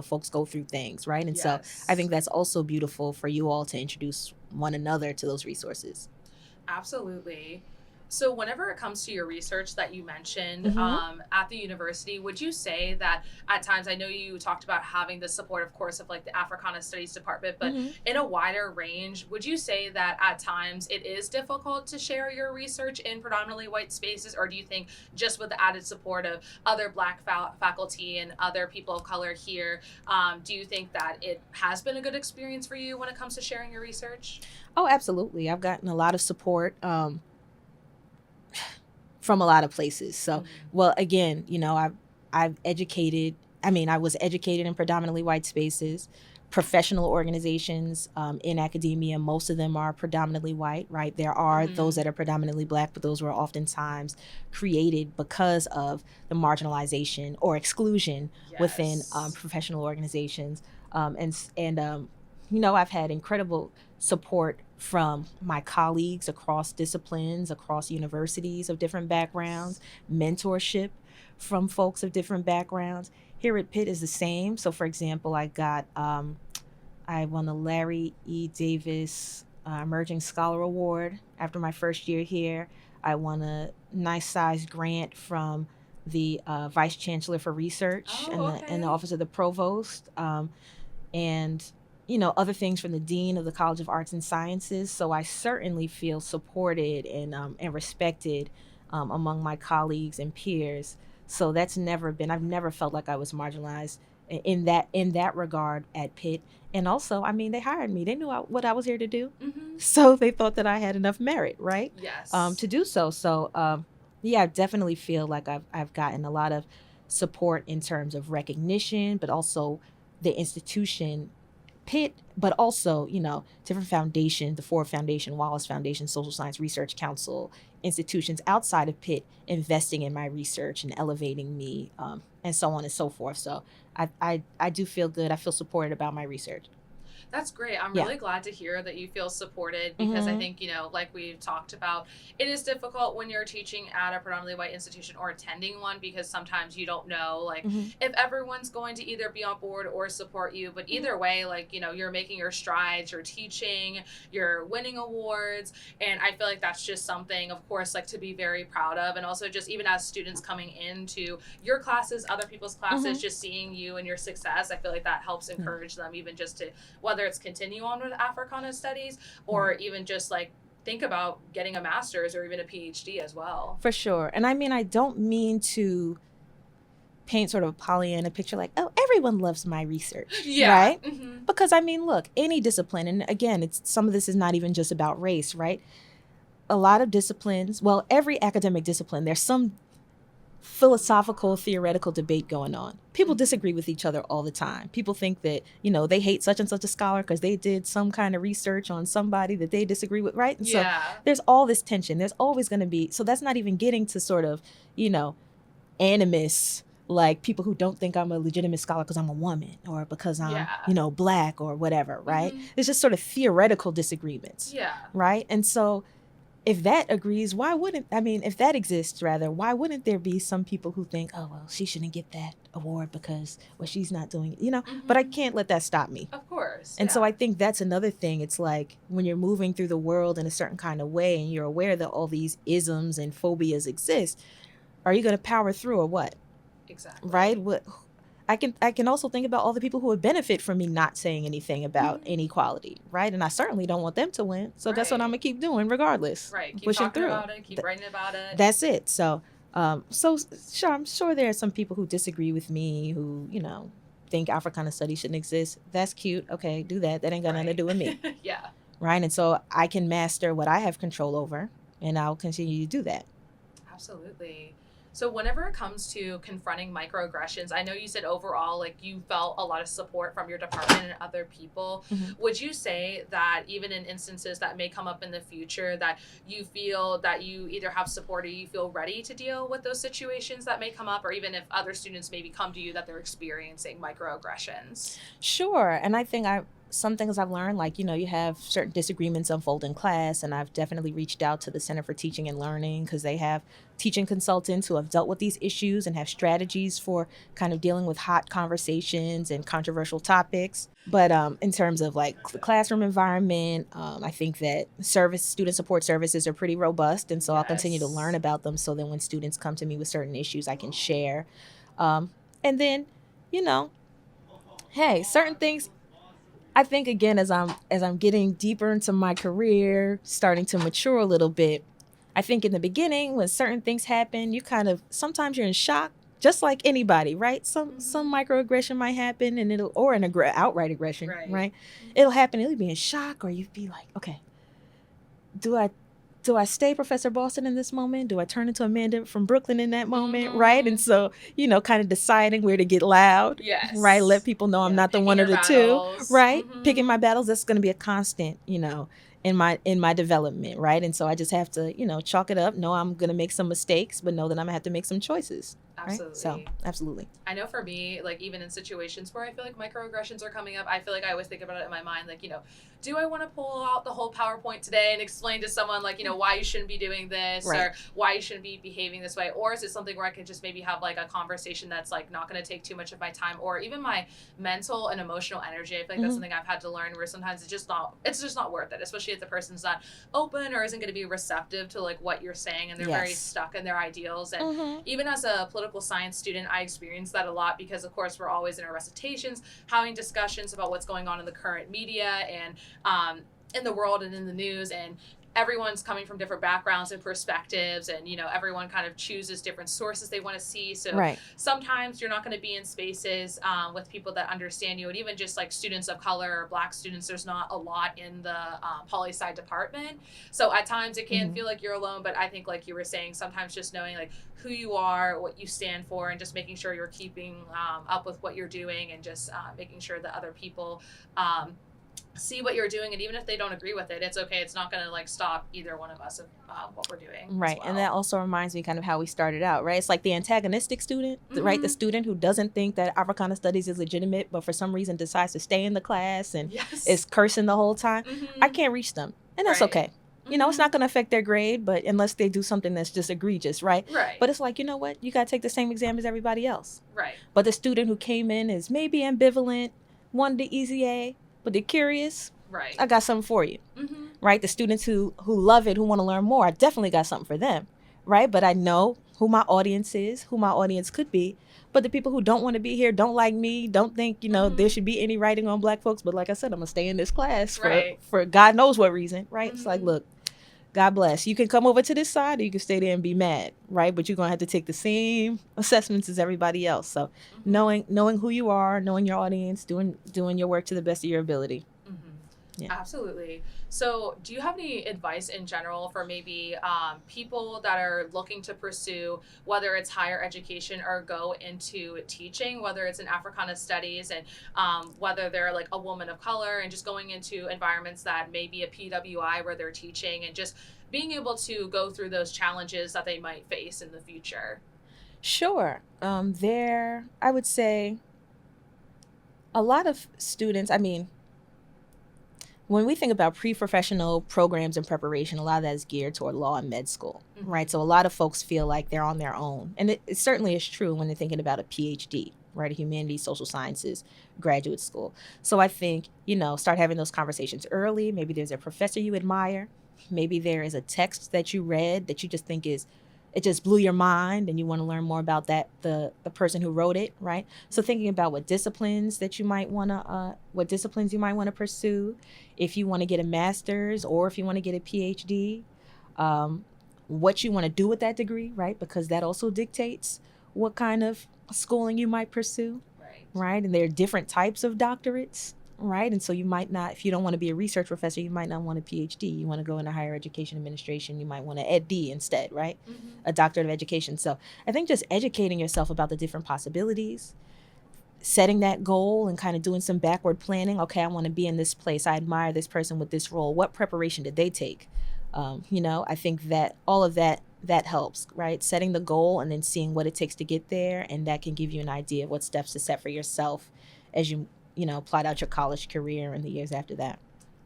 folks go through things, right? And so I think that's also beautiful for you all to introduce one another to those resources. Absolutely. So whenever it comes to your research that you mentioned Mm-hmm. at the university, would you say that at times, I know you talked about having the support, of course, of like the Africana Studies department, but Mm-hmm. in a wider range, would you say that at times it is difficult to share your research in predominantly white spaces? Or do you think just with the added support of other Black faculty and other people of color here, do you think that it has been a good experience for you when it comes to sharing your research? Oh, absolutely. I've gotten a lot of support. From a lot of places. So, well, again, I've educated. I mean, I was educated in predominantly white spaces, professional organizations in academia. Most of them are predominantly white, right? There are those that are predominantly Black, but those were oftentimes created because of the marginalization or exclusion within Yes. professional organizations. I've had incredible support from my colleagues across disciplines, across universities of different backgrounds, mentorship from folks of different backgrounds. Here at Pitt is the same. So, for example, I won the Larry E. Davis Emerging Scholar Award after my first year here. I won a nice sized grant from the Vice Chancellor for Research Oh, and the okay. Office of the Provost. And other things from the dean of the College of Arts and Sciences. So I certainly feel supported and respected among my colleagues and peers. So that's never been. I've never felt like I was marginalized in that regard at Pitt. And also, I mean, they hired me. They knew what I was here to do, Mm-hmm. so they thought that I had enough merit, right, Yes. to do so. So yeah, I definitely feel like I've gotten a lot of support in terms of recognition, but also the institution Pitt, but also, different foundations, the Ford Foundation, Wallace Foundation, Social Science Research Council, institutions outside of Pitt investing in my research and elevating me, and so on and so forth. So I do feel good. I feel supported about my research. That's great. I'm Yeah. really glad to hear that you feel supported because I Mm-hmm. think, like we've talked about, it is difficult when you're teaching at a predominantly white institution or attending one because sometimes you don't know, like, Mm-hmm. if everyone's going to either be on board or support you. But either way, like, you're making your strides, you're teaching, you're winning awards. And I feel like that's just something, of course, like to be very proud of. And also, just even as students coming into your classes, other people's classes, Mm-hmm. just seeing you and your success, I feel like that helps encourage them, even just to whether it's continue on with Africana studies or even just like think about getting a master's or even a PhD as well. For sure. And I mean, I don't mean to paint sort of a Pollyanna picture like, oh, everyone loves my research, Yeah. right? Because I mean, look, any discipline, and again, it's some of this is not even just about race, right? A lot of disciplines, well, every academic discipline, there's some philosophical, theoretical debate going on. People disagree with each other all the time. People think that, they hate such and such a scholar because they did some kind of research on somebody that they disagree with, right? And so Yeah. there's all this tension. There's always going to be, so that's not even getting to sort of, animus, like people who don't think I'm a legitimate scholar because I'm a woman or because I'm, Yeah. Black or whatever, right? Mhm. It's just sort of theoretical disagreements, Yeah. right? And so if that agrees, if that exists rather, why wouldn't there be some people who think, oh, well, she shouldn't get that award because, well, she's not doing it, but I can't let that stop me. Of course. And yeah. so I think that's another thing. It's like when you're moving through the world in a certain kind of way and you're aware that all these isms and phobias exist, are you going to power through or what? Exactly. Right? I can also think about all the people who would benefit from me not saying anything about inequality, right? And I certainly don't want them to win. So that's what I'm Right. gonna keep doing regardless. Right. Keep Pushing talking through. about it, keep writing about it. That's it. So sure, I'm sure there are some people who disagree with me who, think Africana studies shouldn't exist. That's cute. Okay, do that. That ain't got nothing to do with me. Yeah. Right? And so I can master what I have control over and I'll continue to do that. Absolutely. So whenever it comes to confronting microaggressions, I know you said overall, like you felt a lot of support from your department and other people. Mhm. Would you say that even in instances that may come up in the future that you feel that you either have support or you feel ready to deal with those situations that may come up, or even if other students maybe come to you that they're experiencing microaggressions? Sure. And I think some things I've learned, like, you have certain disagreements unfold in class, and I've definitely reached out to the Center for Teaching and Learning because they have teaching consultants who have dealt with these issues and have strategies for kind of dealing with hot conversations and controversial topics. But in terms of like the classroom environment, I think that student support services are pretty robust, and so I'll continue to learn about them so that when students come to me with certain issues, I can share. And then, hey, certain things, I think, again, as I'm getting deeper into my career, starting to mature a little bit, I think in the beginning when certain things happen, sometimes you're in shock, just like anybody, right? Some microaggression might happen, and or an outright aggression, right? It'll happen. You'll be in shock, or you'd be like, okay, do I stay Professor Boston in this moment? Do I turn into Amanda from Brooklyn in that moment, right? And so, kind of deciding where to get loud, right? Let people know I'm not the one of the battles. Two, right? Picking my battles. That's going to be a constant, in my development, right? And so I just have to, chalk it up. Know I'm going to make some mistakes, but know that I'm going to have to make some choices. Absolutely. Right? So, absolutely. I know for me, like, even in situations where I feel like microaggressions are coming up, I feel like I always think about it in my mind, like, do I want to pull out the whole PowerPoint today and explain to someone, like, why you shouldn't be doing this, or why you shouldn't be behaving this way? Or is it something where I could just maybe have, like, a conversation that's, like, not going to take too much of my time, or even my mental and emotional energy? I feel like that's something I've had to learn, where sometimes it's just not worth it, especially if the person's not open or isn't going to be receptive to, like, what you're saying, and they're very stuck in their ideals. And even as a political science student, I experienced that a lot because, of course, we're always in our recitations having discussions about what's going on in the current media and in the world and in the news, and everyone's coming from different backgrounds and perspectives, and everyone kind of chooses different sources they want to see. So sometimes you're not going to be in spaces with people that understand you, and even just like students of color or Black students, there's not a lot in the poli-sci department. So at times it can feel like you're alone, but I think, like you were saying, sometimes just knowing like who you are, what you stand for, and just making sure you're keeping up with what you're doing, and just making sure that other people see what you're doing, and even if they don't agree with it, it's okay. It's not going to like stop either one of us of what we're doing. Right. And that also reminds me kind of how we started out, right? It's like the antagonistic student, right? The student who doesn't think that Africana studies is legitimate, but for some reason decides to stay in the class and is cursing the whole time. I can't reach them, and that's okay. It's not going to affect their grade, but unless they do something that's just egregious, right? But it's like, you know what? You got to take the same exam as everybody else. But the student who came in is maybe ambivalent, wanted the easy A, but they're curious. I got something for you. Right? The students who love it, who want to learn more, I definitely got something for them. Right? But I know who my audience is, who my audience could be. But the people who don't want to be here, don't like me, don't think, there should be any writing on Black folks. But like I said, I'm going to stay in this class for God knows what reason. Right? It's like, look, God bless. You can come over to this side, or you can stay there and be mad, right? But you're going to have to take the same assessments as everybody else. So knowing who you are, knowing your audience, doing your work to the best of your ability. Absolutely. So do you have any advice in general for maybe people that are looking to pursue, whether it's higher education or go into teaching, whether it's in Africana studies, and whether they're like a woman of color and just going into environments that may be a PWI where they're teaching, and just being able to go through those challenges that they might face in the future? Sure. I would say a lot of students, when we think about pre-professional programs and preparation, a lot of that is geared toward law and med school, right? So a lot of folks feel like they're on their own. And it certainly is true when they're thinking about a PhD, right? A humanities, social sciences graduate school. So I think, start having those conversations early. Maybe there's a professor you admire. Maybe there is a text that you read that you just think it just blew your mind, and you want to learn more about the person who wrote it, right? So thinking about what disciplines you might want to pursue, if you want to get a master's or if you want to get a PhD, what you want to do with that degree, right? Because that also dictates what kind of schooling you might pursue, right? And there are different types of doctorates, right? And so you might not, if you don't want to be a research professor, you might not want a PhD. You want to go into higher education administration. You might want an EdD instead, right? A doctorate of education. So I think just educating yourself about the different possibilities, setting that goal and kind of doing some backward planning. Okay, I want to be in this place. I admire this person with this role. What preparation did they take? I think that all of that helps, right? Setting the goal and then seeing what it takes to get there. And that can give you an idea of what steps to set for yourself as you plot out your college career and the years after that.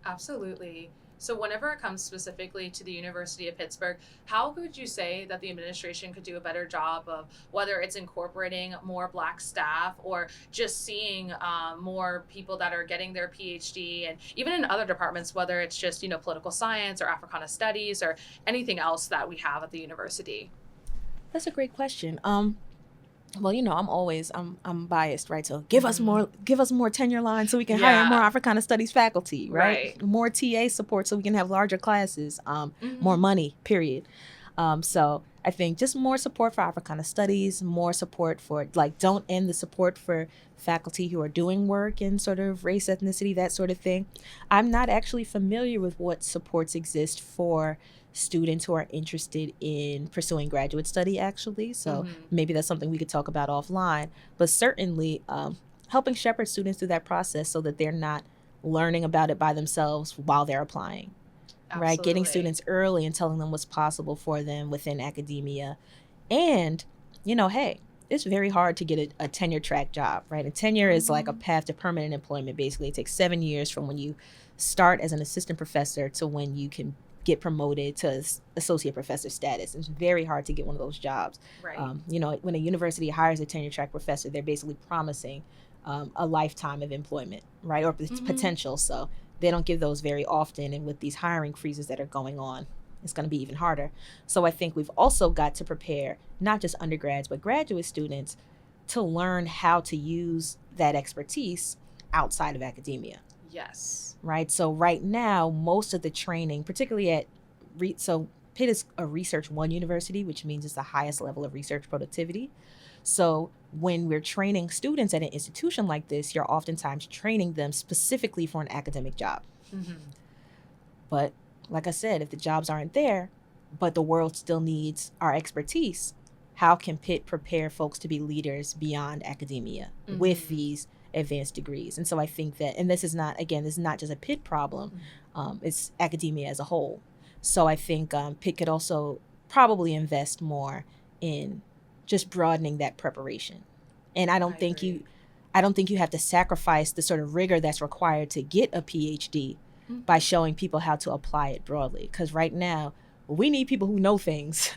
Absolutely. So whenever it comes specifically to the University of Pittsburgh, how would you say that the administration could do a better job of whether it's incorporating more Black staff or just seeing more people that are getting their PhD, and even in other departments, whether it's just, political science or Africana studies or anything else that we have at the university? That's a great question. Well, I'm biased, right? So give us more tenure lines so we can hire more Africana Studies faculty, right? More TA support so we can have larger classes, more money, period. So I think just more support for Africana Studies, more support for, don't end the support for faculty who are doing work in sort of race, ethnicity, that sort of thing. I'm not actually familiar with what supports exist for students who are interested in pursuing graduate study, actually. So maybe that's something we could talk about offline. But certainly helping shepherd students through that process so that they're not learning about it by themselves while they're applying. Absolutely. Right? Getting students early and telling them what's possible for them within academia. And, hey, it's very hard to get a tenure track job, right? And tenure is like a path to permanent employment. Basically, it takes 7 years from when you start as an assistant professor to when you can get promoted to associate professor status. It's very hard to get one of those jobs. Right. When a university hires a tenure track professor, they're basically promising a lifetime of employment, right? Or potential. So they don't give those very often. And with these hiring freezes that are going on, it's going to be even harder. So I think we've also got to prepare not just undergrads, but graduate students to learn how to use that expertise outside of academia. Yes. Right. So right now, most of the training, particularly at Pitt is a Research 1 university, which means it's the highest level of research productivity. So when we're training students at an institution like this, you're oftentimes training them specifically for an academic job. But like I said, if the jobs aren't there, but the world still needs our expertise, how can Pitt prepare folks to be leaders beyond academia with these advanced degrees? And so I think that, and this is not just a Pitt problem, it's academia as a whole. So I think Pitt could also probably invest more in just broadening that preparation. And I don't think you have to sacrifice the sort of rigor that's required to get a PhD by showing people how to apply it broadly. Because right now, we need people who know things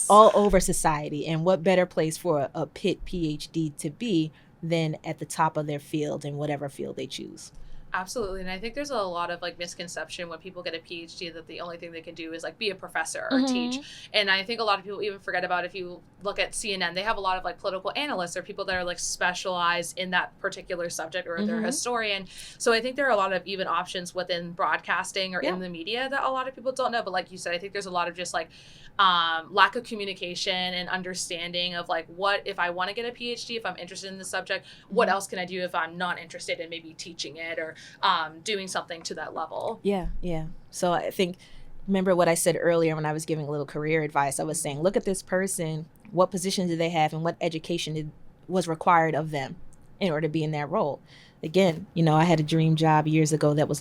all over society. And what better place for a Pitt PhD to be than at the top of their field in whatever field they choose. Absolutely. And I think there's a lot of misconception when people get a PhD that the only thing they can do is be a professor or teach. And I think a lot of people even forget about, if you look at CNN, they have a lot of political analysts or people that are specialized in that particular subject, or they're a historian. So I think there are a lot of even options within broadcasting or in the media that a lot of people don't know. But like you said, I think there's a lot of just lack of communication and understanding of what if I want to get a PhD, if I'm interested in the subject, what else can I do if I'm not interested in maybe teaching it or doing something to that level. Yeah. So I think, remember what I said earlier when I was giving a little career advice, I was saying, look at this person, what position did they have and what education was required of them in order to be in that role. Again, I had a dream job years ago that was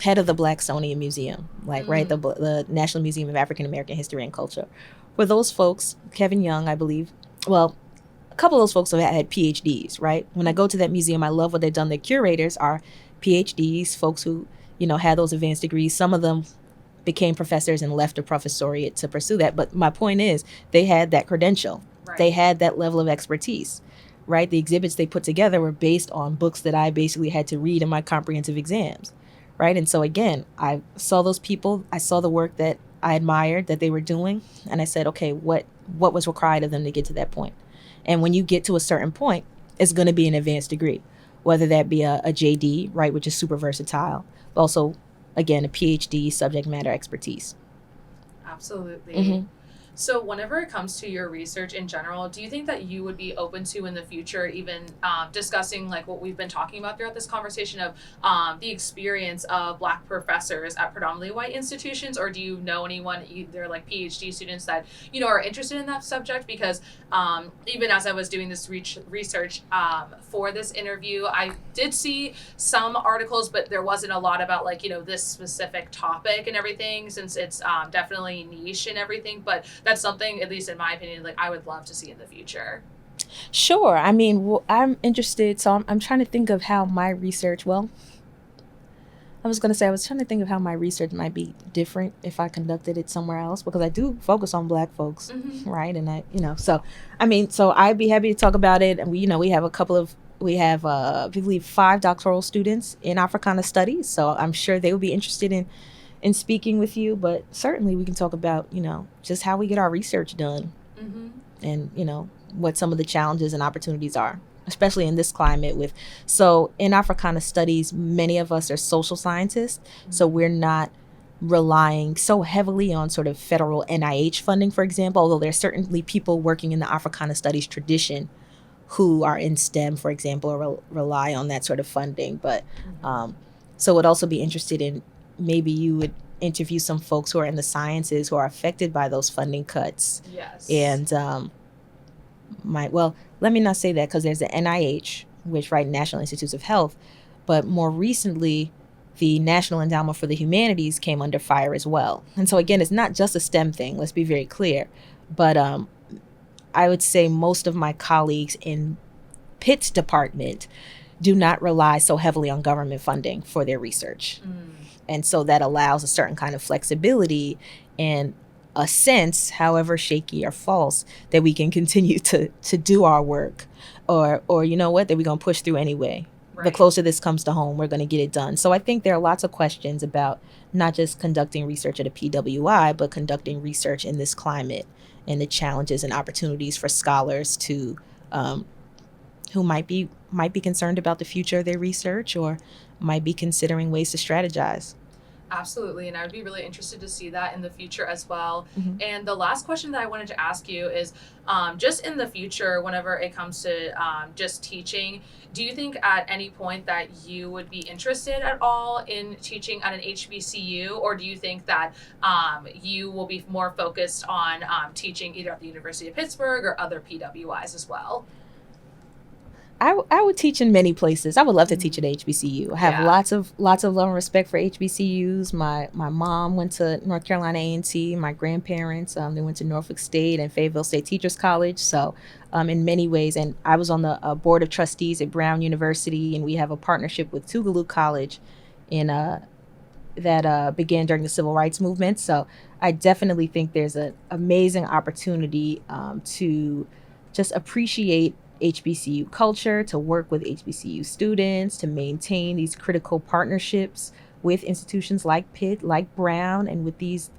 head of the Blacksonian Museum, right, the National Museum of African American History and Culture. For those folks, Kevin Young, I believe, well, a couple of those folks have had PhDs, right? When I go to that museum, I love what they've done. Their curators are PhDs, folks who, had those advanced degrees. Some of them became professors and left a professoriate to pursue that. But my point is, they had that credential. Right. They had that level of expertise, right? The exhibits they put together were based on books that I basically had to read in my comprehensive exams, right? And so again, I saw those people, I saw the work that I admired that they were doing, and I said, okay, what was required of them to get to that point? And when you get to a certain point, it's going to be an advanced degree, whether that be a JD, right, which is super versatile, but also, again, a PhD, subject matter expertise. Absolutely. So whenever it comes to your research in general, do you think that you would be open to in the future even discussing what we've been talking about throughout this conversation of the experience of Black professors at predominantly white institutions? Or do you know anyone, either PhD students that, are interested in that subject? Because even as I was doing this research for this interview, I did see some articles, but there wasn't a lot about this specific topic and everything, since it's definitely niche and everything. But that's something, at least in my opinion, I would love to see in the future. Sure. I mean, I'm interested. So I'm trying to think of how my research, well, I was going to say, I was trying to think of how my research might be different if I conducted it somewhere else, because I do focus on Black folks, right? And so, I mean, so I'd be happy to talk about it. And we have I believe 5 doctoral students in Africana studies. So I'm sure they would be interested in speaking with you, but certainly we can talk about, just how we get our research done and, what some of the challenges and opportunities are, especially in this climate so in Africana studies, many of us are social scientists. So we're not relying so heavily on sort of federal NIH funding, for example, although there's certainly people working in the Africana studies tradition who are in STEM, for example, or rely on that sort of funding. But so would also be interested in, maybe you would interview some folks who are in the sciences who are affected by those funding cuts. Yes. And let me not say that, because there's the NIH, which, right, National Institutes of Health, but more recently, the National Endowment for the Humanities came under fire as well. And so again, it's not just a STEM thing, let's be very clear. But I would say most of my colleagues in Pitt's department do not rely so heavily on government funding for their research. And so that allows a certain kind of flexibility and a sense, however shaky or false, that we can continue to do our work, or you know what, that we're going to push through anyway. Right. The closer this comes to home, we're going to get it done. So I think there are lots of questions about not just conducting research at a PWI, but conducting research in this climate, and the challenges and opportunities for scholars to who might be concerned about the future of their research, or might be considering ways to strategize. Absolutely, and I would be really interested to see that in the future as well. And the last question that I wanted to ask you is, just in the future, whenever it comes to just teaching, do you think at any point that you would be interested at all in teaching at an HBCU, or do you think that you will be more focused on teaching either at the University of Pittsburgh or other PWIs as well? I would teach in many places. I would love to teach at HBCU. I have lots of love and respect for HBCUs. My mom went to North Carolina A&T. My grandparents, they went to Norfolk State and Fayetteville State Teachers College. So in many ways, and I was on the board of trustees at Brown University, and we have a partnership with Tougaloo College that began during the Civil Rights Movement. So I definitely think there's an amazing opportunity to just appreciate HBCU culture, to work with HBCU students, to maintain these critical partnerships with institutions like Pitt, like Brown, and with these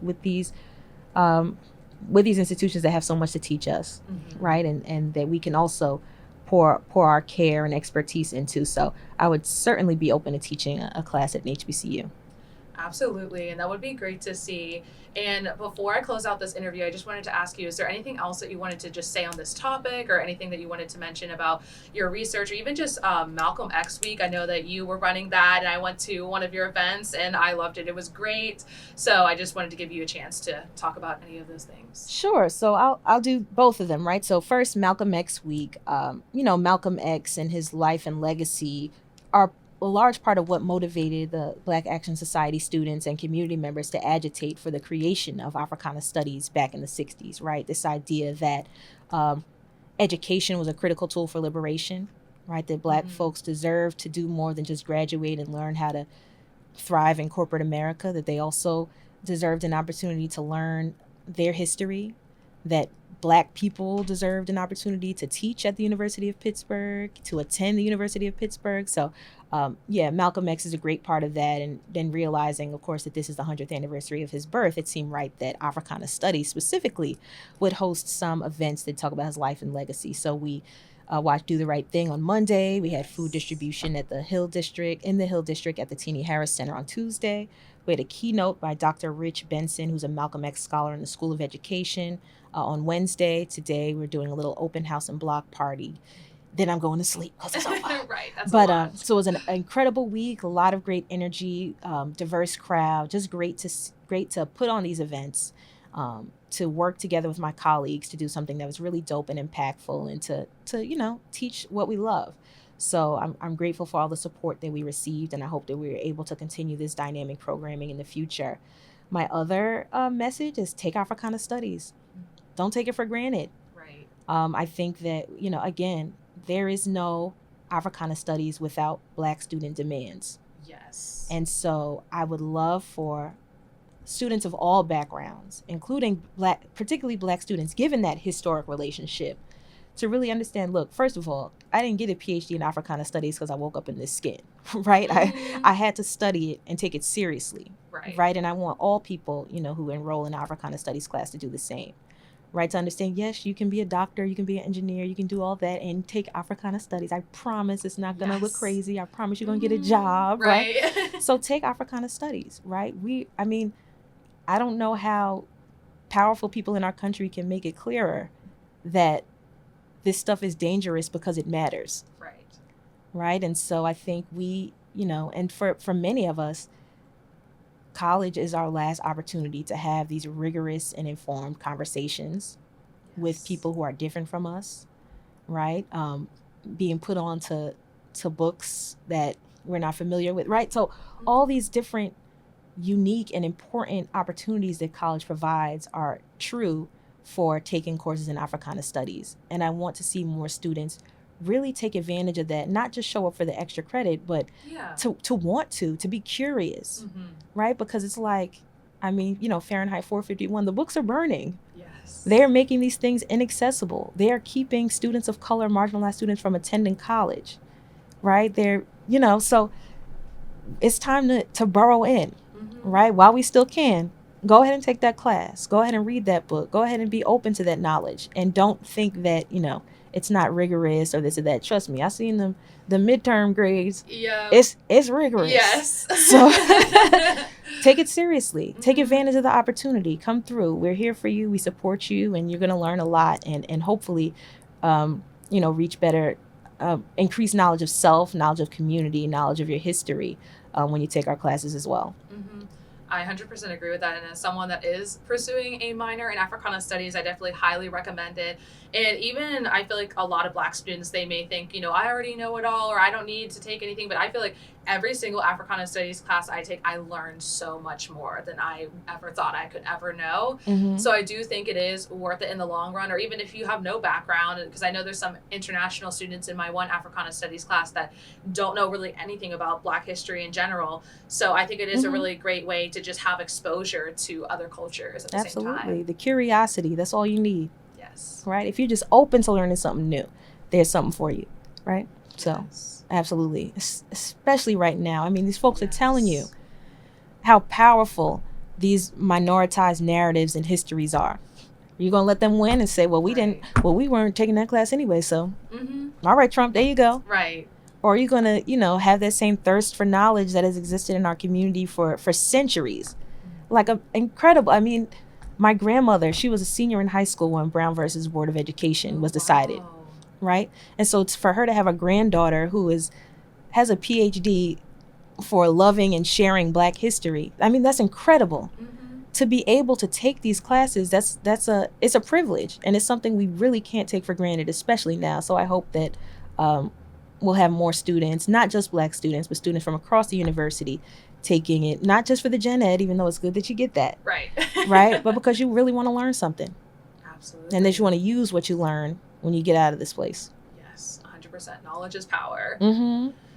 institutions that have so much to teach us, right? And that we can also pour our care and expertise into. So I would certainly be open to teaching a class at an HBCU. Absolutely, and that would be great to see. And before I close out this interview, I just wanted to ask you, is there anything else that you wanted to just say on this topic, or anything that you wanted to mention about your research, or even just Malcolm X Week? I know that you were running that, and I went to one of your events, and I loved it. It was great. So I just wanted to give you a chance to talk about any of those things. Sure. So I'll do both of them, right? So first, Malcolm X Week. Malcolm X and his life and legacy are a large part of what motivated the Black Action Society students and community members to agitate for the creation of Africana Studies back in the 60s, right? This idea that education was a critical tool for liberation, right? That Black folks deserved to do more than just graduate and learn how to thrive in corporate America, that they also deserved an opportunity to learn their history, that Black people deserved an opportunity to teach at the University of Pittsburgh, to attend the University of Pittsburgh. So Malcolm X is a great part of that. And then realizing, of course, that this is the 100th anniversary of his birth, it seemed right that Africana Studies specifically would host some events that talk about his life and legacy. So we watched Do the Right Thing on Monday. We had food distribution at the Hill District at the Teenie Harris Center on Tuesday. We had a keynote by Dr. Rich Benson, who's a Malcolm X scholar in the School of Education, on Wednesday. Today, we're doing a little open house and block party. Then I'm going to sleep because it's over. Right, that's a lot. So it was an incredible week, a lot of great energy, diverse crowd, just great to put on these events, to work together with my colleagues to do something that was really dope and impactful, and to teach what we love. So I'm grateful for all the support that we received, and I hope that we were able to continue this dynamic programming in the future. My other message is take Africana Studies. Don't take it for granted. Right. I think that, again, there is no Africana studies without Black student demands. Yes. And so I would love for students of all backgrounds, including particularly Black students, given that historic relationship, to really understand, look, first of all, I didn't get a PhD in Africana studies because I woke up in this skin, right? I had to study it and take it seriously, right? And I want all people, who enroll in Africana studies class to do the same, right? To understand, yes, you can be a doctor, you can be an engineer, you can do all that and take Africana studies. I promise it's not going to look crazy. I promise you're going to get a job, right? So take Africana studies, right? I don't know how powerful people in our country can make it clearer that this stuff is dangerous because it matters. Right. And so I think we, and for many of us, college is our last opportunity to have these rigorous and informed conversations with people who are different from us, right? Being put on to books that we're not familiar with, right? So all these different unique and important opportunities that college provides are true for taking courses in Africana studies. And I want to see more students really take advantage of that, not just show up for the extra credit, but to want to be curious, right? Because it's like, Fahrenheit 451, the books are burning. Yes. They're making these things inaccessible. They are keeping students of color, marginalized students from attending college, right? So it's time to burrow in, right? While we still can. Go ahead and take that class. Go ahead and read that book. Go ahead and be open to that knowledge. And don't think that, it's not rigorous or this or that. Trust me, I've seen the midterm grades. Yeah. It's rigorous. Yes. So take it seriously. Take advantage of the opportunity. Come through. We're here for you. We support you, and you're going to learn a lot and hopefully, reach better, increase knowledge of self, knowledge of community, knowledge of your history when you take our classes as well. I 100% agree with that. And as someone that is pursuing a minor in Africana studies, I definitely highly recommend it. And even I feel like a lot of Black students, they may think, I already know it all or I don't need to take anything. But I feel like every single Africana studies class I take, I learned so much more than I ever thought I could ever know. So I do think it is worth it in the long run, or even if you have no background, because I know there's some international students in my one Africana studies class that don't know really anything about Black history in general. So I think it is a really great way to just have exposure to other cultures at the same time. Absolutely. The curiosity, that's all you need. Yes. Right? If you're just open to learning something new, there's something for you, right? So absolutely. Especially right now. These folks are telling you how powerful these minoritized narratives and histories are. You're going to let them win and say, well, we weren't taking that class anyway, so all right, Trump, there you go. Right. Or are you going to, have that same thirst for knowledge that has existed in our community for centuries? Like, incredible. My grandmother, she was a senior in high school when Brown versus Board of Education was decided, right? And so it's for her to have a granddaughter who has a PhD for loving and sharing Black history. That's incredible. To be able to take these classes, it's a privilege, and it's something we really can't take for granted, especially now. So I hope that we'll have more students, not just Black students, but students from across the university taking it, not just for the gen ed, even though it's good that you get that. Right? But because you really want to learn something. Absolutely. And that you want to use what you learn when you get out of this place. Yes, 100%. Knowledge is power.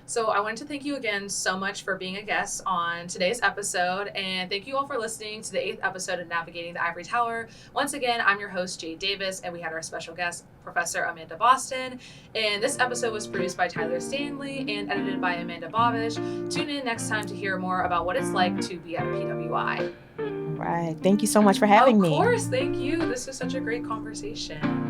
So I wanted to thank you again so much for being a guest on today's episode. And thank you all for listening to the 8th episode of Navigating the Ivory Tower. Once again, I'm your host, Jade Davis, and we had our special guest, Professor Amanda Boston. And this episode was produced by Tyler Stanley and edited by Amanda Babish. Tune in next time to hear more about what it's like to be at a PWI. Right. Thank you so much for having me. Of course. Thank you. This was such a great conversation.